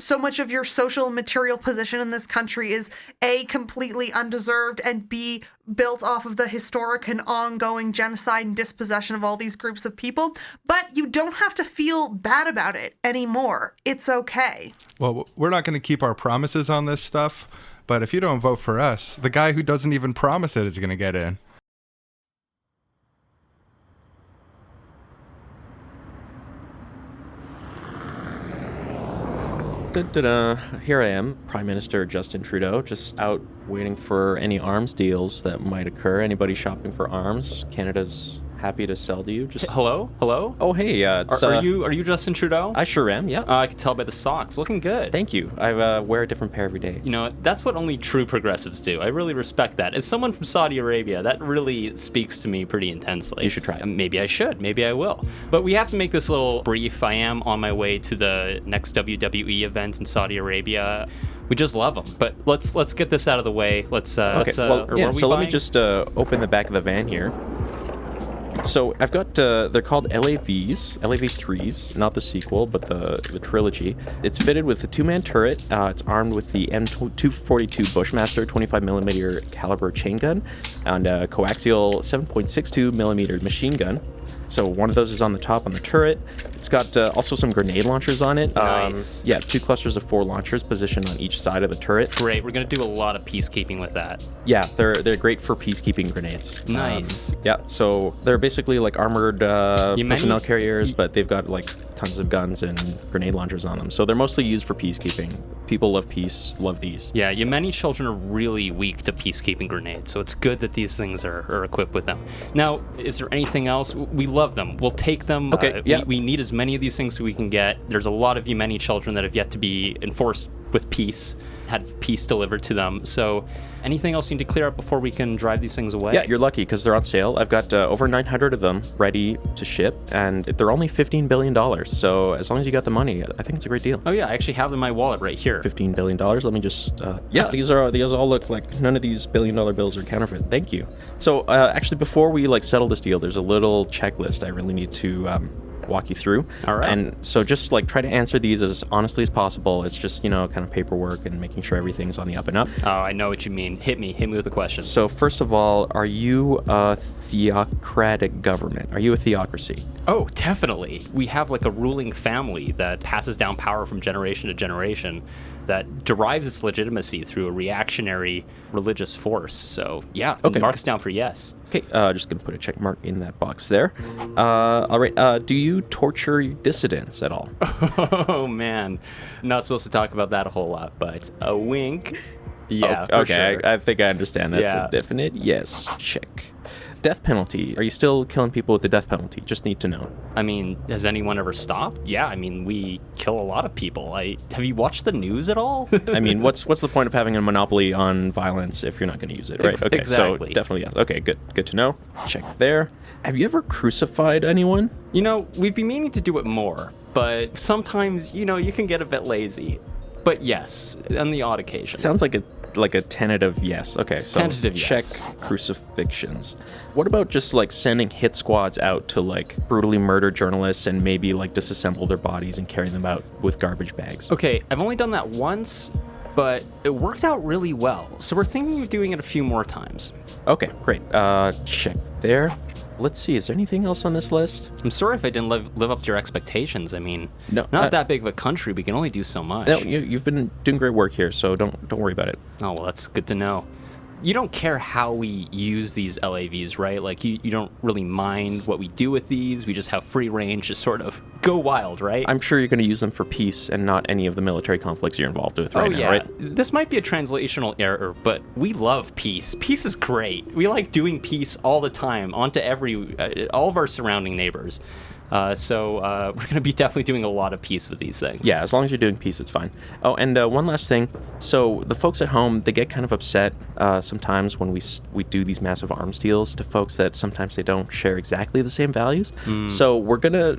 so much of your social and material position in this country is A, completely undeserved, and B, built off of the historic and ongoing genocide and dispossession of all these groups of people. But you don't have to feel bad about it anymore. It's okay. Well, we're not going to keep our promises on this stuff, but if you don't vote for us, the guy who doesn't even promise it is going to get in. Here I am, Prime Minister Justin Trudeau, just out waiting for any arms deals that might occur. Anybody shopping for arms? Canada's happy to sell to you. Just Hello? Oh, hey, it's, Are you Justin Trudeau? I sure am. Yeah. I can tell by the socks. Looking good. Thank you. I wear a different pair every day. You know, that's what only true progressives do. I really respect that. As someone from Saudi Arabia, that really speaks to me pretty intensely. You should try it. Maybe I should. Maybe I will. But we have to make this a little brief. I am on my way to the next WWE event in Saudi Arabia. We just love them. But let's get this out of the way. Let's Okay. or Yeah. were we So let me buying? just open the back of the van here. So I've got they're called LAVs, LAV3s, not the sequel, but the trilogy. It's fitted with a 2-man turret. It's armed with the M242 Bushmaster 25mm caliber chain gun and a coaxial 7.62mm machine gun. So one of those is on the top on the turret. It's got also some grenade launchers on it. Nice. Yeah, 2 clusters of 4 launchers positioned on each side of the turret. Great. We're going to do a lot of peacekeeping with that. Yeah, they're great for peacekeeping grenades. Nice. Yeah, so they're basically like armored Yemeni- personnel carriers, but they've got like tons of guns and grenade launchers on them. So they're mostly used for peacekeeping. People love peace, love these. Yeah, Yemeni children are really weak to peacekeeping grenades, so it's good that these things are equipped with them. Now, is there anything else? We love them. We'll take them. Okay, yeah. We need as many of these things as we can get. There's a lot of Yemeni children that have yet to be enforced with peace, had peace delivered to them. So anything else you need to clear up before we can drive these things away? Yeah, you're lucky because they're on sale. I've got over 900 of them ready to ship, and they're only $15 billion. So as long as you got the money, I think it's a great deal. Oh yeah, I actually have them in my wallet right here. $15 billion. Let me just, yeah, these all look like none of these $1 billion bills are counterfeit. Thank you. So actually, before we like settle this deal, there's a little checklist I really need to walk you through. All right. And so just like try to answer these as honestly as possible. It's just, kind of paperwork and making sure everything's on the up and up. Oh, I know what you mean. Hit me with a question. So first of all, are you a theocratic government? Are you a theocracy? Oh, definitely. We have like a ruling family that passes down power from generation to generation that derives its legitimacy through a reactionary religious force. So, yeah, Okay. mark us down for yes. Okay, just gonna put a check mark in that box there. All right, do you torture dissidents at all? Oh, man. Not supposed to talk about that a whole lot, but a wink. Yeah, for okay, sure. I think I understand. That's Yeah. a definite yes. Check. Death penalty. Are you still killing people with the death penalty? Just need to know. I mean, has anyone ever stopped? Yeah, I mean, we kill a lot of people. Have you watched the news at all? I mean, what's the point of having a monopoly on violence if you're not going to use it, right? Okay, exactly. so definitely yes. Okay, good to know. Check there. Have you ever crucified anyone? You know, we've been meaning to do it more, but sometimes, you can get a bit lazy. But yes, on the odd occasion. Sounds like a tentative yes. Okay, so Tentative check yes. crucifixions. What about just like sending hit squads out to like brutally murder journalists and maybe like disassemble their bodies and carry them out with garbage bags? Okay, I've only done that once, but it worked out really well. So we're thinking of doing it a few more times. Okay, great. Check there. Let's see, is there anything else on this list? I'm sorry if I didn't live up to your expectations. I mean, No, not that big of a country. We can only do so much. No, you've been doing great work here, so don't worry about it. Oh, well, that's good to know. You don't care how we use these LAVs, right? Like, you don't really mind what we do with these. We just have free range to sort of go wild, right? I'm sure you're going to use them for peace and not any of the military conflicts you're involved with right now, right? This might be a translational error, but we love peace. Peace is great. We like doing peace all the time onto all of our surrounding neighbors. So we're going to be definitely doing a lot of peace with these things. Yeah, as long as you're doing peace, it's fine. Oh, and one last thing. So the folks at home, they get kind of upset sometimes when we do these massive arms deals to folks that sometimes they don't share exactly the same values. So we're gonna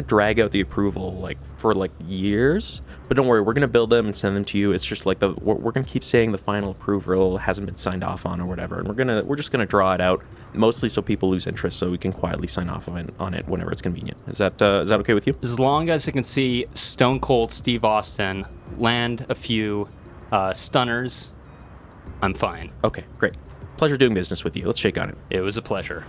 drag out the approval like for like years, but don't worry, we're gonna build them and send them to you. It's just like we're gonna keep saying the final approval hasn't been signed off on or whatever, and we're just gonna draw it out mostly so people lose interest, so we can quietly sign off on it whenever it's convenient. Is that okay with you? As long as I can see Stone Cold Steve Austin land a few stunners, I'm fine. Okay, great. Pleasure doing business with you. Let's shake on it. It was a pleasure.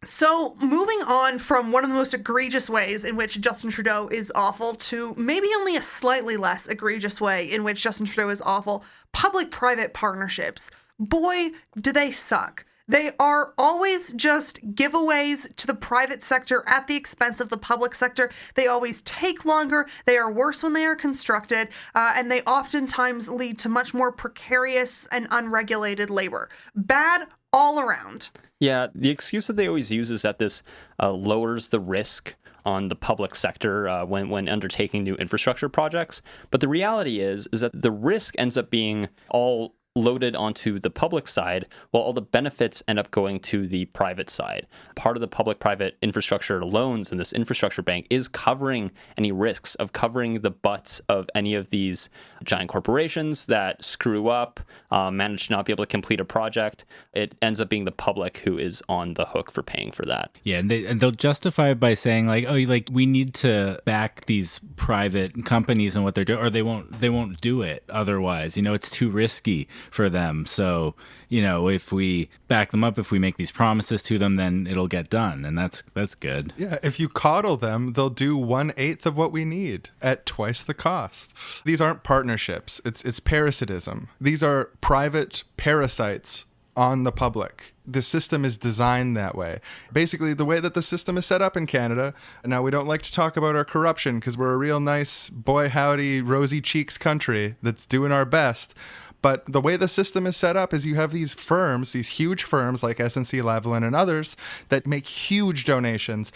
So, moving on from one of the most egregious ways in which Justin Trudeau is awful to maybe only a slightly less egregious way in which Justin Trudeau is awful, public-private partnerships. Boy, do they suck. They are always just giveaways to the private sector at the expense of the public sector. They always take longer. They are worse when they are constructed. And they oftentimes lead to much more precarious and unregulated labor. Bad all around. Yeah, the excuse that they always use is that this lowers the risk on the public sector when undertaking new infrastructure projects. But the reality is that the risk ends up being all loaded onto the public side, while all the benefits end up going to the private side. Part of the public-private infrastructure loans in this infrastructure bank is covering any risks, of covering the butts of any of these giant corporations that screw up, manage to not be able to complete a project. It ends up being the public who is on the hook for paying for that. Yeah, and they'll justify it by saying like, oh, like we need to back these private companies and what they're doing, or they won't do it otherwise. It's too risky for them. So, if we back them up, if we make these promises to them, then it'll get done, and that's good. Yeah, if you coddle them, they'll do 1/8 of what we need at twice the cost. These aren't partnerships. It's parasitism. These are private parasites on the public. The system is designed that way. Basically, the way that the system is set up in Canada, now we don't like to talk about our corruption because we're a real nice, boy howdy, rosy cheeks country that's doing our best. But the way the system is set up is you have these firms, these huge firms like SNC-Lavalin and others that make huge donations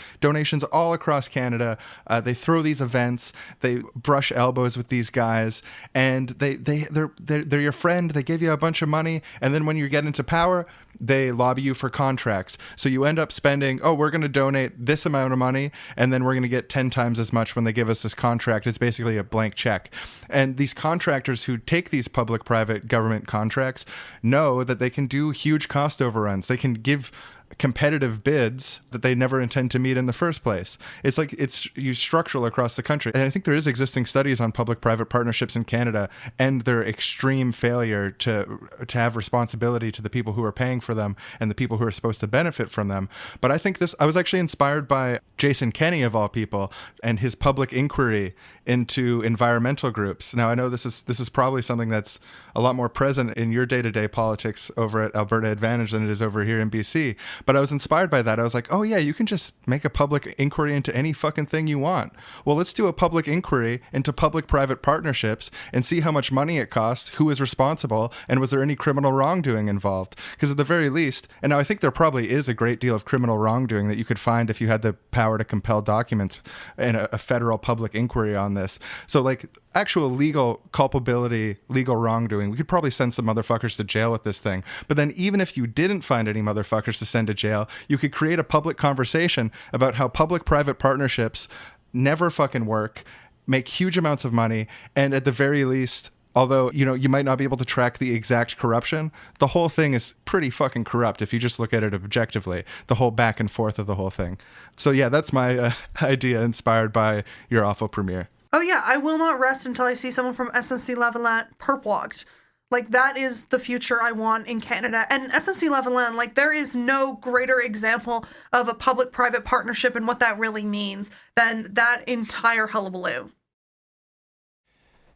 all across Canada. They throw these events, they brush elbows with these guys, and they're your friend. They give you a bunch of money, and then when you get into power, they lobby you for contracts. So you end up spending, we're going to donate this amount of money, and then we're going to get 10 times as much when they give us this contract. It's basically a blank check. And these contractors who take these public-private government contracts know that they can do huge cost overruns. They can give competitive bids that they never intend to meet in the first place. It's like it's structural across the country. And I think there is existing studies on public-private partnerships in Canada and their extreme failure to have responsibility to the people who are paying for them and the people who are supposed to benefit from them. But I think I was actually inspired by Jason Kenney, of all people, and his public inquiry into environmental groups. Now, I know this is probably something that's a lot more present in your day-to-day politics over at Alberta Advantage than it is over here in BC. But I was inspired by that. I was like, oh yeah, you can just make a public inquiry into any fucking thing you want. Well, let's do a public inquiry into public-private partnerships and see how much money it cost, who is responsible, and was there any criminal wrongdoing involved? Because at the very least, and now I think there probably is a great deal of criminal wrongdoing that you could find if you had the power to compel documents in a federal public inquiry on this. So like actual legal culpability, legal wrongdoing, we could probably send some motherfuckers to jail with this thing. But then even if you didn't find any motherfuckers to send to jail, you could create a public conversation about how public-private partnerships never fucking work, make huge amounts of money, and at the very least, although, you might not be able to track the exact corruption, the whole thing is pretty fucking corrupt if you just look at it objectively, the whole back and forth of the whole thing. So yeah, that's my idea inspired by your awful premiere. Oh yeah, I will not rest until I see someone from SNC-Lavalin perp-logged. Like, that is the future I want in Canada. And SNC-Lavalin, like, there is no greater example of a public-private partnership and what that really means than that entire hullabaloo.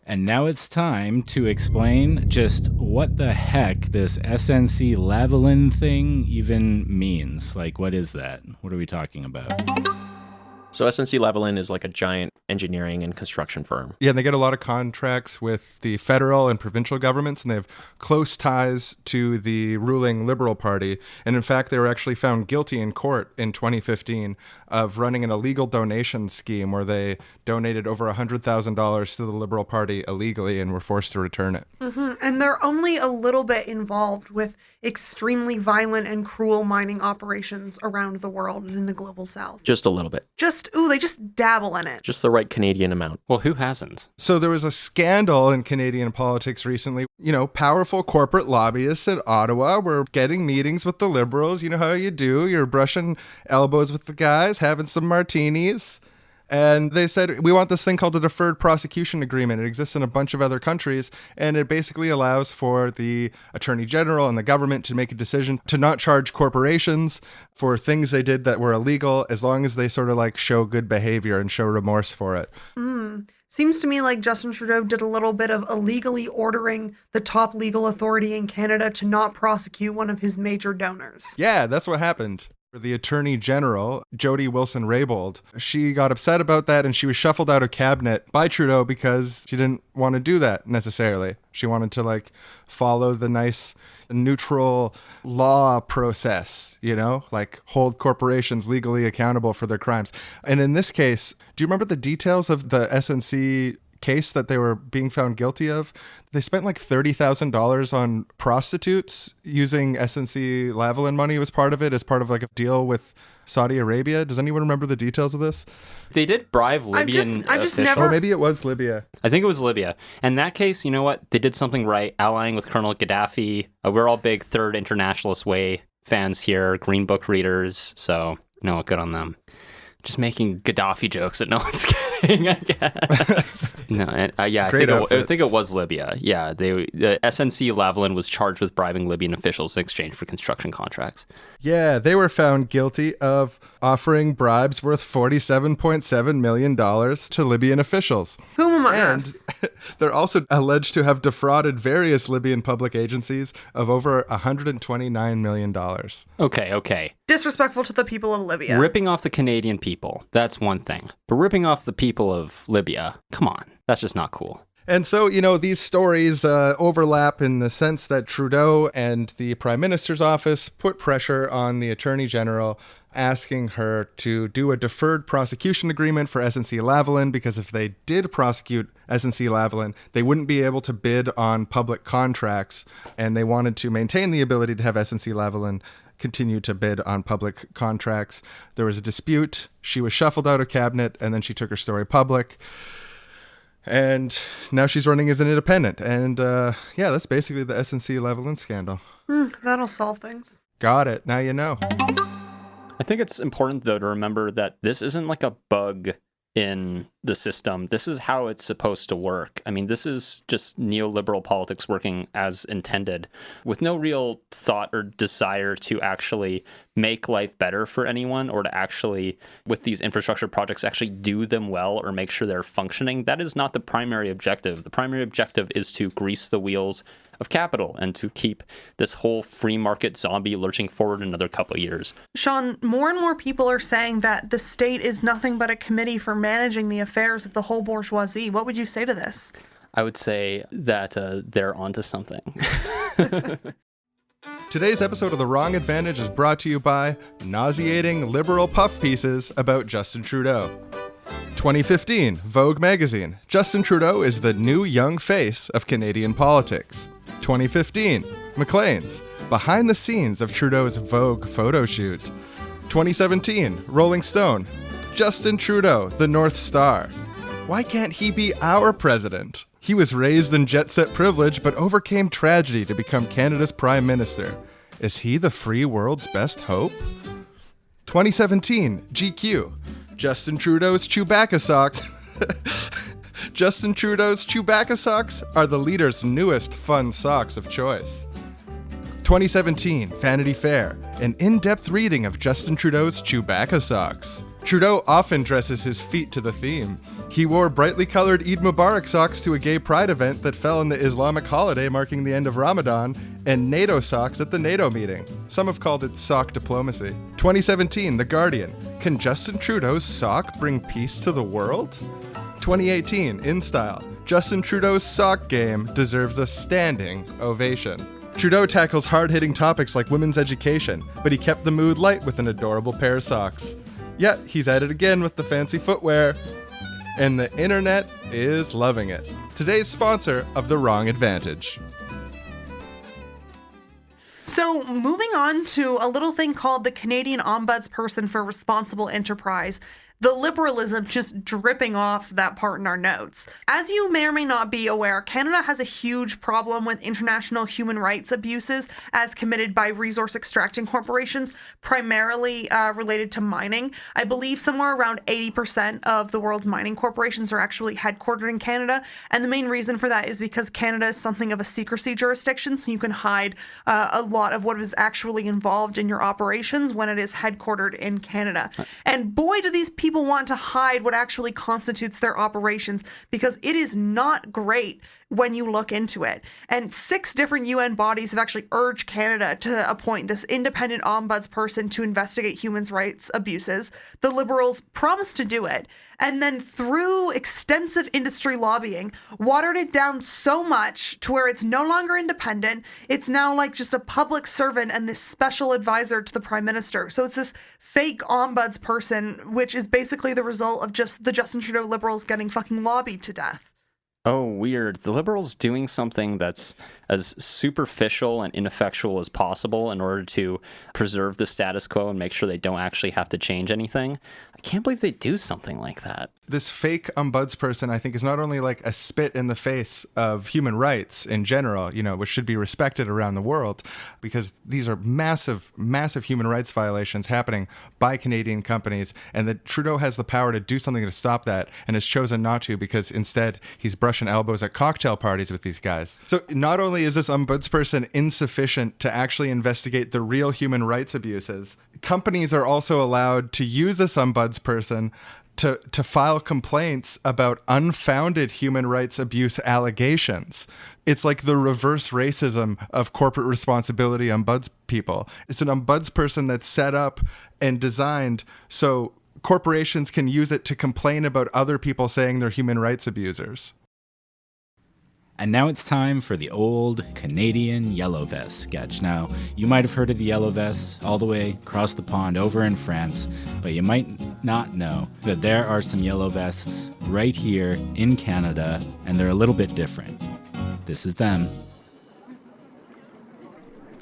And now it's time to explain just what the heck this SNC-Lavalin thing even means. Like, what is that? What are we talking about? So SNC-Lavalin is like a giant engineering and construction firm. Yeah, and they get a lot of contracts with the federal and provincial governments, and they have close ties to the ruling Liberal Party. And in fact, they were actually found guilty in court in 2015 of running an illegal donation scheme where they donated over $100,000 to the Liberal Party illegally and were forced to return it. Mm-hmm. And they're only a little bit involved with extremely violent and cruel mining operations around the world and in the global south. Just a little bit. They just dabble in it. Just the right Canadian amount. Well, who hasn't? So there was a scandal in Canadian politics recently. Powerful corporate lobbyists in Ottawa were getting meetings with the Liberals. You know how you do. You're brushing elbows with the guys, having some martinis. And they said, we want this thing called the Deferred Prosecution Agreement. It exists in a bunch of other countries, and it basically allows for the Attorney General and the government to make a decision to not charge corporations for things they did that were illegal, as long as they sort of like show good behavior and show remorse for it. Seems to me like Justin Trudeau did a little bit of illegally ordering the top legal authority in Canada to not prosecute one of his major donors. Yeah, that's what happened. The Attorney General, Jody Wilson-Raybould, she got upset about that and she was shuffled out of cabinet by Trudeau because she didn't want to do that necessarily. She wanted to follow the nice neutral law process, hold corporations legally accountable for their crimes. And in this case, do you remember the details of the SNC case that they were being found guilty of? They spent $30,000 on prostitutes using SNC Lavalin money was part of it as part of a deal with Saudi Arabia. Does anyone remember the details of this? They did bribe Libyan I just officials. never- Or maybe it was Libya. I think it was Libya. In that case, you know what? They did something right, allying with Colonel Gaddafi. We're all big Third Internationalist Way fans here, Green Book readers, so good on them. Just making Gaddafi jokes that no one's getting, I guess. I think it was Libya. Yeah, the SNC Lavalin was charged with bribing Libyan officials in exchange for construction contracts. Yeah, they were found guilty of offering bribes worth $47.7 million to Libyan officials. Whom among And us? they're also alleged to have defrauded various Libyan public agencies of over $129 million. Okay. Disrespectful to the people of Libya. Ripping off the Canadian people, that's one thing. But ripping off the people of Libya, come on. That's just not cool. And so, these stories overlap in the sense that Trudeau and the Prime Minister's office put pressure on the Attorney General, asking her to do a deferred prosecution agreement for SNC Lavalin, because if they did prosecute SNC Lavalin, they wouldn't be able to bid on public contracts, and they wanted to maintain the ability to have SNC Lavalin continue to bid on public contracts. There was a dispute. She was shuffled out of cabinet, and then she took her story public. And now she's running as an independent. And that's basically the SNC Lavalin scandal. That'll solve things. Got it. Now you know. I think it's important, though, to remember that this isn't like a bug in the system. This is how it's supposed to work. I mean, this is just neoliberal politics working as intended, with no real thought or desire to actually make life better for anyone, or to actually, with these infrastructure projects, actually do them well or make sure they're functioning. That is not the primary objective. The primary objective is to grease the wheels of capital and to keep this whole free market zombie lurching forward another couple of years. Sean, more and more people are saying that the state is nothing but a committee for managing the affairs of the whole bourgeoisie. What would you say to this? I would say that they're onto something. Today's episode of The Wrong Advantage is brought to you by nauseating liberal puff pieces about Justin Trudeau. 2015, Vogue magazine. Justin Trudeau is the new young face of Canadian politics. 2015, Maclean's. Behind the scenes of Trudeau's Vogue photo shoot. 2017, Rolling Stone. Justin Trudeau, the North Star. Why can't he be our president? He was raised in jet-set privilege but overcame tragedy to become Canada's Prime Minister. Is he the free world's best hope? 2017, GQ. Justin Trudeau's Chewbacca socks. Justin Trudeau's Chewbacca socks are the leader's newest fun socks of choice. 2017, Vanity Fair. An in-depth reading of Justin Trudeau's Chewbacca socks. Trudeau often dresses his feet to the theme. He wore brightly colored Eid Mubarak socks to a gay pride event that fell on the Islamic holiday marking the end of Ramadan, and NATO socks at the NATO meeting. Some have called it sock diplomacy. 2017, The Guardian. Can Justin Trudeau's sock bring peace to the world? 2018, In Style. Justin Trudeau's sock game deserves a standing ovation. Trudeau tackles hard-hitting topics like women's education, but he kept the mood light with an adorable pair of socks. Yet, he's at it again with the fancy footwear. And the internet is loving it. Today's sponsor of The Wrong Advantage. So, moving on to a little thing called the Canadian Ombudsperson for Responsible Enterprise. The liberalism just dripping off that part in our notes. As you may or may not be aware, Canada has a huge problem with international human rights abuses as committed by resource extracting corporations, primarily related to mining. I believe somewhere around 80% of the world's mining corporations are actually headquartered in Canada. And the main reason for that is because Canada is something of a secrecy jurisdiction, so you can hide a lot of what is actually involved in your operations when it is headquartered in Canada. And boy, do these people people want to hide what actually constitutes their operations because it is not great when you look into it. And 6 different UN bodies have actually urged Canada to appoint this independent ombudsperson to investigate human rights abuses. The Liberals promised to do it, and then through extensive industry lobbying, watered it down so much to where it's no longer independent. It's now like just a public servant and this special advisor to the Prime Minister. So it's this fake ombudsperson, which is basically the result of just the Justin Trudeau Liberals getting fucking lobbied to death. Oh, weird. The Liberals doing something that's as superficial and ineffectual as possible in order to preserve the status quo and make sure they don't actually have to change anything. I can't believe they do something like that. This fake ombudsperson, I think, is not only like a spit in the face of human rights in general, which should be respected around the world, because these are massive, massive human rights violations happening by Canadian companies, and that Trudeau has the power to do something to stop that and has chosen not to because instead he's brushing elbows at cocktail parties with these guys. So not only is this ombudsperson insufficient to actually investigate the real human rights abuses, companies are also allowed to use this ombudsperson to file complaints about unfounded human rights abuse allegations. It's like the reverse racism of corporate responsibility ombuds people. It's an ombudsperson that's set up and designed so corporations can use it to complain about other people saying they're human rights abusers. And now it's time for the old Canadian Yellow Vest sketch. Now, you might have heard of the Yellow Vests all the way across the pond over in France, but you might not know that there are some Yellow Vests right here in Canada, and they're a little bit different. This is them.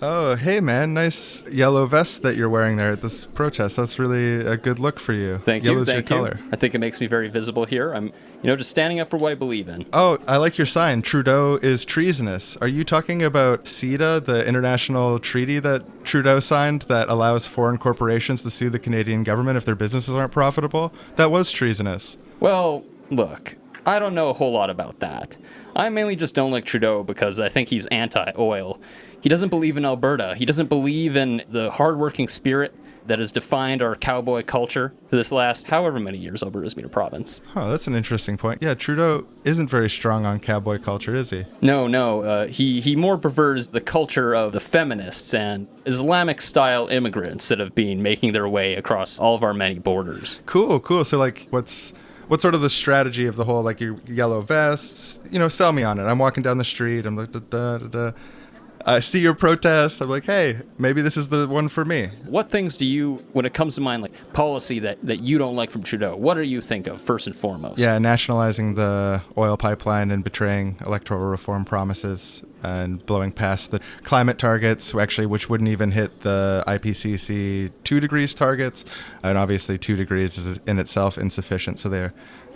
Oh, hey man, nice yellow vest that you're wearing there at this protest. That's really a good look for you. Thank you. Yellow's Thank your you. color. I think it makes me very visible here. I'm, just standing up for what I believe in. Oh, I like your sign. Trudeau is treasonous. Are you talking about CETA, the international treaty that Trudeau signed that allows foreign corporations to sue the Canadian government if their businesses aren't profitable? That was treasonous. Well, look, I don't know a whole lot about that. I mainly just don't like Trudeau because I think he's anti-oil. He doesn't believe in Alberta. He doesn't believe in the hardworking spirit that has defined our cowboy culture for this last however many years Alberta's been a province. Oh, that's an interesting point. Yeah, Trudeau isn't very strong on cowboy culture, is he? No. He more prefers the culture of the feminists and Islamic-style immigrants that have been making their way across all of our many borders. Cool. So, like, what's sort of the strategy of the whole, like, your yellow vests? Sell me on it. I'm walking down the street. I'm like, da-da-da-da. I see your protest. I'm like, hey, maybe this is the one for me. What things do you, when it comes to mind, like policy that you don't like from Trudeau, what do you think of first and foremost? Yeah, nationalizing the oil pipeline and betraying electoral reform promises and blowing past the climate targets, actually, which wouldn't even hit the IPCC 2 degrees targets. And obviously 2 degrees is in itself insufficient. So they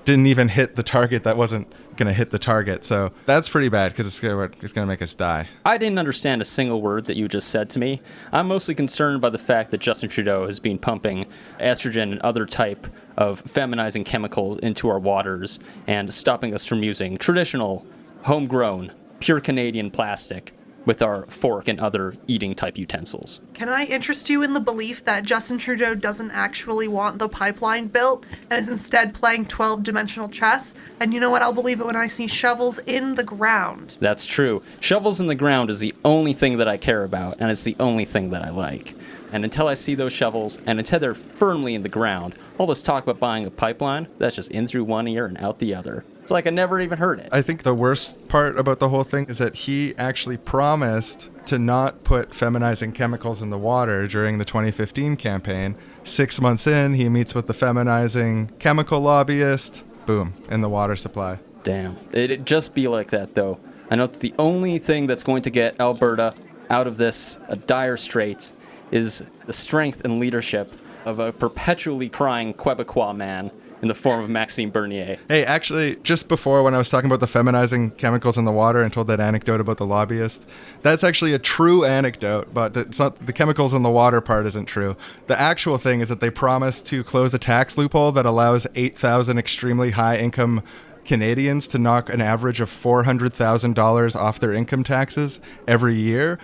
didn't even hit the target that wasn't going to hit the target. So that's pretty bad because it's going to make us die. I didn't understand a single word that you just said to me. I'm mostly concerned by the fact that Justin Trudeau has been pumping estrogen and other type of feminizing chemicals into our waters and stopping us from using traditional, homegrown, pure Canadian plastic with our fork and other eating type utensils. Can I interest you in the belief that Justin Trudeau doesn't actually want the pipeline built and is instead playing 12-dimensional chess? And you know what? I'll believe it when I see shovels in the ground. That's true. Shovels in the ground is the only thing that I care about, and it's the only thing that I like. And until I see those shovels, and until they're firmly in the ground, all this talk about buying a pipeline, that's just in through one ear and out the other. It's like I never even heard it. I think the worst part about the whole thing is that he actually promised to not put feminizing chemicals in the water during the 2015 campaign. 6 months in, he meets with the feminizing chemical lobbyist. Boom, in the water supply. Damn. It'd just be like that, though. I know that the only thing that's going to get Alberta out of this dire straits is the strength and leadership of a perpetually crying Quebecois man in the form of Maxime Bernier. Hey, actually, just before when I was talking about the feminizing chemicals in the water and told that anecdote about the lobbyist, that's actually a true anecdote, but it's not, the chemicals in the water part isn't true. The actual thing is that they promised to close a tax loophole that allows 8,000 extremely high-income Canadians to knock an average of $400,000 off their income taxes every year,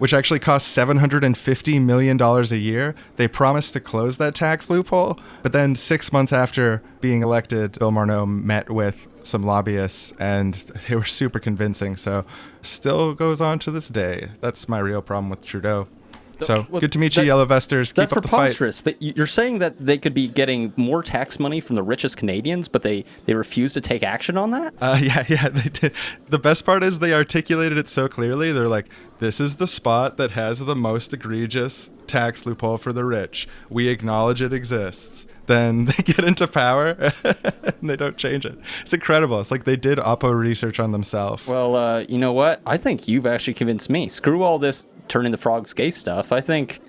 which actually costs $750 million a year. They promised to close that tax loophole, but then 6 months after being elected, Bill Morneau met with some lobbyists, and they were super convincing. So still goes on to this day. That's my real problem with Trudeau. So Well, good to meet you, Yellow Vesters. That's Keep up the fight. preposterous. That you're saying that they could be getting more tax money from the richest Canadians, but they refuse to take action on that? Yeah, they did. The best part is they articulated it so clearly. They're like, this is the spot that has the most egregious tax loophole for the rich. We acknowledge it exists. Then they get into power and they don't change it. It's incredible. It's like they did Oppo research on themselves. Well, you know what? I think you've actually convinced me. Screw all this turning the frogs gay stuff. I think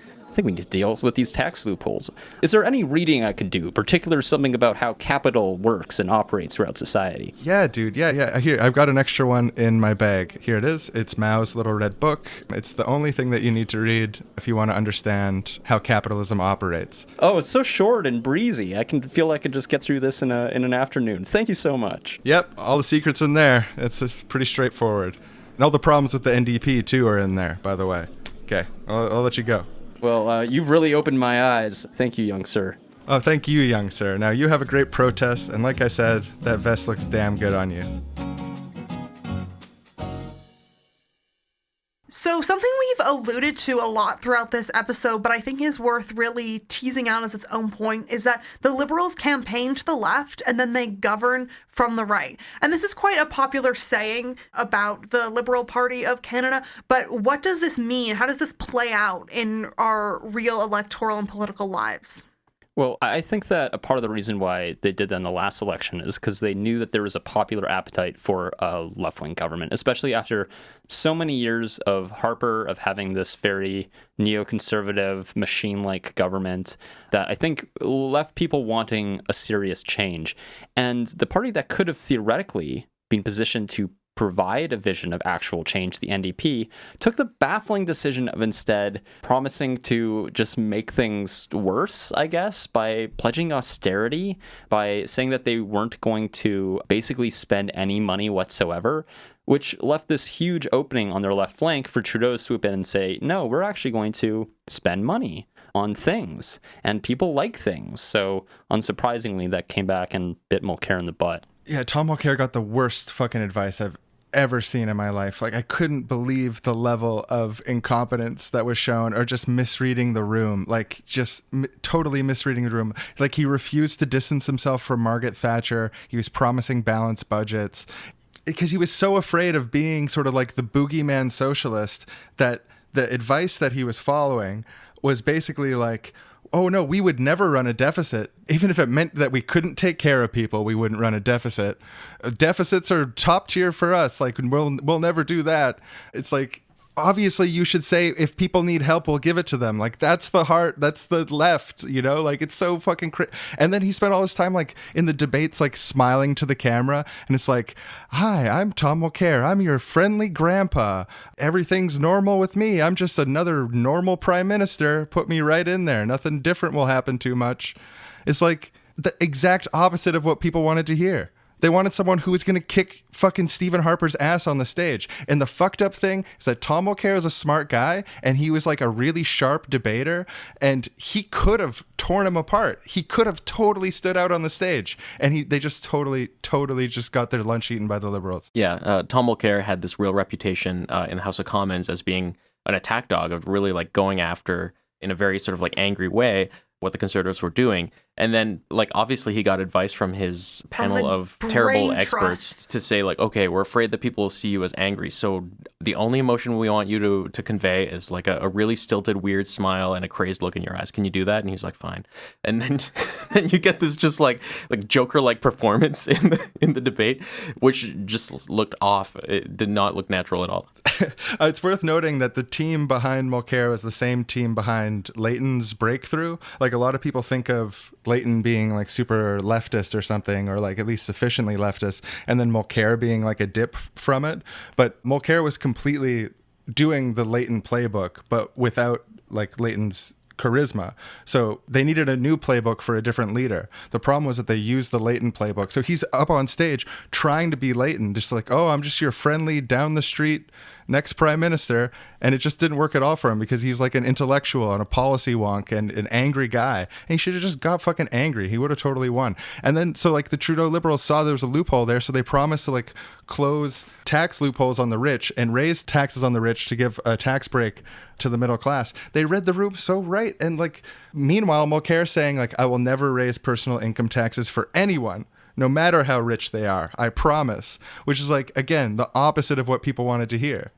we need to deal with these tax loopholes. Is there any reading I could do, particular something about how capital works and operates throughout society? Yeah, dude. Yeah. Here, I've got an extra one in my bag. Here it is. It's Mao's Little Red Book. It's the only thing that you need to read if you want to understand how capitalism operates. Oh, it's so short and breezy. I can feel I could just get through this in an afternoon. Thank you so much. Yep, all the secrets in there. It's pretty straightforward. And all the problems with the NDP, too, are in there, by the way. Okay, I'll let you go. Well, you've really opened my eyes. Thank you, young sir. Oh, thank you, young sir. Now, you have a great protest, and like I said, that vest looks damn good on you. So something we've alluded to a lot throughout this episode, but I think is worth really teasing out as its own point, is that the Liberals campaign to the left and then they govern from the right. And this is quite a popular saying about the Liberal Party of Canada, but what does this mean? How does this play out in our real electoral and political lives? Well, I think that a part of the reason why they did that in the last election is because they knew that there was a popular appetite for a left-wing government, especially after so many years of Harper, of having this very neoconservative, machine-like government that I think left people wanting a serious change. And the party that could have theoretically been positioned to provide a vision of actual change, the NDP, took the baffling decision of instead promising to just make things worse, I guess, by pledging austerity, by saying that they weren't going to basically spend any money whatsoever, which left this huge opening on their left flank for Trudeau to swoop in and say, no, we're actually going to spend money on things, and people like things. So unsurprisingly, that came back and bit Mulcair in the butt. Yeah, Tom Mulcair got the worst fucking advice I've ever seen in my life. Like, I couldn't believe the level of incompetence that was shown, or just misreading the room, like just totally misreading the room. Like, he refused to distance himself from Margaret Thatcher. He was promising balanced budgets because he was so afraid of being sort of like the boogeyman socialist that the advice that he was following was basically like, oh no, we would never run a deficit. Even if it meant that we couldn't take care of people, we wouldn't run a deficit. Deficits are top tier for us. Like, we'll never do that. It's like, obviously you should say, if people need help, we'll give it to them. Like, that's the heart, that's the left, you know? Like, it's so fucking and then he spent all his time, like, in the debates, like, smiling to the camera, and it's like, hi, I'm Tom Mulcair, I'm your friendly grandpa, everything's normal with me, I'm just another normal prime minister, put me right in there, nothing different will happen too much. It's like the exact opposite of what people wanted to hear. They wanted someone who was going to kick fucking Stephen Harper's ass on the stage. And the fucked up thing is that Tom Mulcair is a smart guy, and he was like a really sharp debater, and he could have torn him apart. He could have totally stood out on the stage, and they just totally just got their lunch eaten by the Liberals. Yeah, Tom Mulcair had this real reputation in the House of Commons as being an attack dog, of really like going after, in a very sort of like angry way, what the Conservatives were doing. And then, like, obviously he got advice from his panel of terrible experts to say, like, okay, we're afraid that people will see you as angry. So the only emotion we want you to convey is like a really stilted, weird smile and a crazed look in your eyes. Can you do that? And he's like, fine. And then then you get this just like Joker-like performance in the debate, which just looked off. It did not look natural at all. It's worth noting that the team behind Mulcair was the same team behind Layton's breakthrough. Like, a lot of people think of Layton being like super leftist or something, or like at least sufficiently leftist, and then Mulcair being like a dip from it. But Mulcair was completely doing the Layton playbook, but without like Layton's charisma. So they needed a new playbook for a different leader. The problem was that they used the Layton playbook. So he's up on stage trying to be Layton, just like, oh, I'm just your friendly down the street next prime minister. And it just didn't work at all for him because he's like an intellectual and a policy wonk and an angry guy. And he should have just got fucking angry. He would have totally won. And then so like the Trudeau Liberals saw there was a loophole there. So they promised to like close tax loopholes on the rich and raise taxes on the rich to give a tax break to the middle class. They read the room so right. And like, meanwhile, Mulcair saying like, I will never raise personal income taxes for anyone, no matter how rich they are, I promise, which is like, again, the opposite of what people wanted to hear.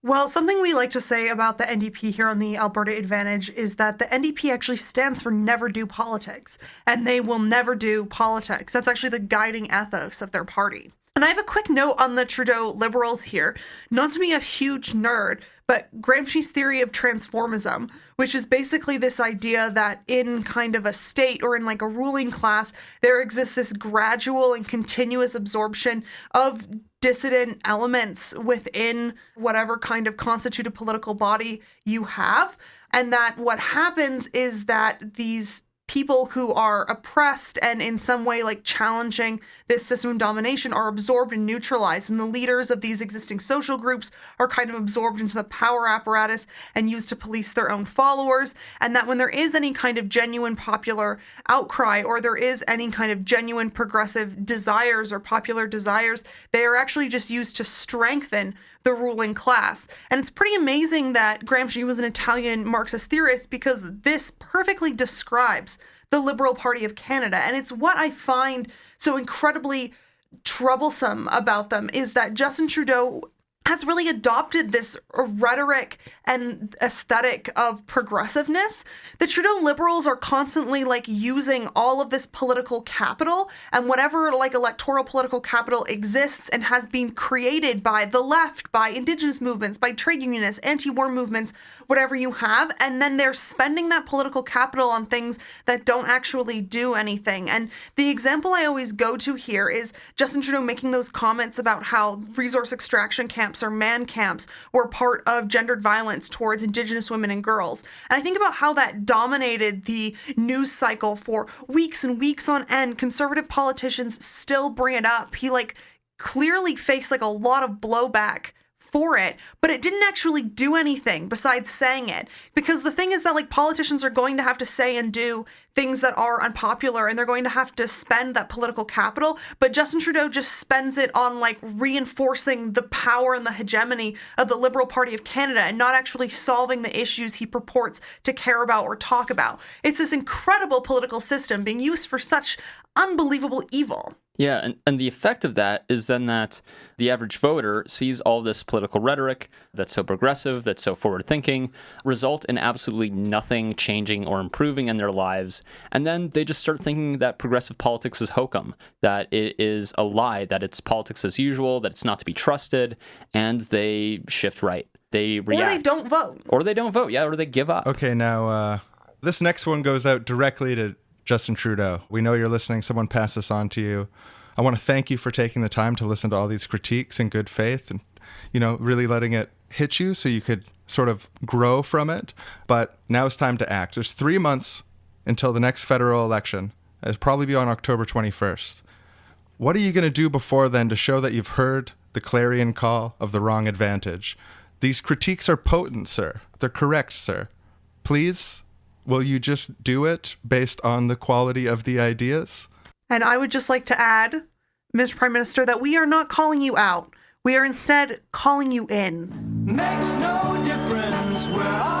Well, something we like to say about the NDP here on the Alberta Advantage is that the NDP actually stands for never do politics, and they will never do politics. That's actually the guiding ethos of their party. And I have a quick note on the Trudeau Liberals here. Not to be a huge nerd, but Gramsci's theory of transformism, which is basically this idea that in kind of a state or in like a ruling class, there exists this gradual and continuous absorption of dissident elements within whatever kind of constituted political body you have. And that what happens is that these people who are oppressed and in some way like challenging this system of domination are absorbed and neutralized, and the leaders of these existing social groups are kind of absorbed into the power apparatus and used to police their own followers. And that when there is any kind of genuine popular outcry or there is any kind of genuine progressive desires or popular desires, they are actually just used to strengthen the ruling class. And it's pretty amazing that Gramsci was an Italian Marxist theorist, because this perfectly describes the Liberal Party of Canada. And it's what I find so incredibly troublesome about them, is that Justin Trudeau has really adopted this rhetoric and aesthetic of progressiveness. The Trudeau Liberals are constantly like using all of this political capital, and whatever like electoral political capital exists and has been created by the left, by Indigenous movements, by trade unionists, anti-war movements, whatever you have, and then they're spending that political capital on things that don't actually do anything. And the example I always go to here is Justin Trudeau making those comments about how resource extraction camps or man camps were part of gendered violence towards Indigenous women and girls. And I think about how that dominated the news cycle for weeks and weeks on end. Conservative politicians still bring it up. He like clearly faced like a lot of blowback for it, but it didn't actually do anything besides saying it. Because the thing is that like politicians are going to have to say and do things that are unpopular, and they're going to have to spend that political capital. But Justin Trudeau just spends it on like reinforcing the power and the hegemony of the Liberal Party of Canada, and not actually solving the issues he purports to care about or talk about. It's this incredible political system being used for such unbelievable evil. Yeah, and the effect of that is then that the average voter sees all this political rhetoric that's so progressive, that's so forward-thinking, result in absolutely nothing changing or improving in their lives, and then they just start thinking that progressive politics is hokum, that it is a lie, that it's politics as usual, that it's not to be trusted, and they shift right. They react. Or they don't vote. Or they don't vote, yeah, or they give up. Okay, now this next one goes out directly to Justin Trudeau. We know you're listening. Someone passed this on to you. I want to thank you for taking the time to listen to all these critiques in good faith and, you know, really letting it hit you so you could sort of grow from it. But now it's time to act. There's 3 months until the next federal election. It'll probably be on October 21st. What are you going to do before then to show that you've heard the clarion call of the wrong advantage? These critiques are potent, sir. They're correct, sir. Please, will you just do it based on the quality of the ideas? And I would just like to add, Mr. Prime Minister, that we are not calling you out. We are instead calling you in. Makes no difference where I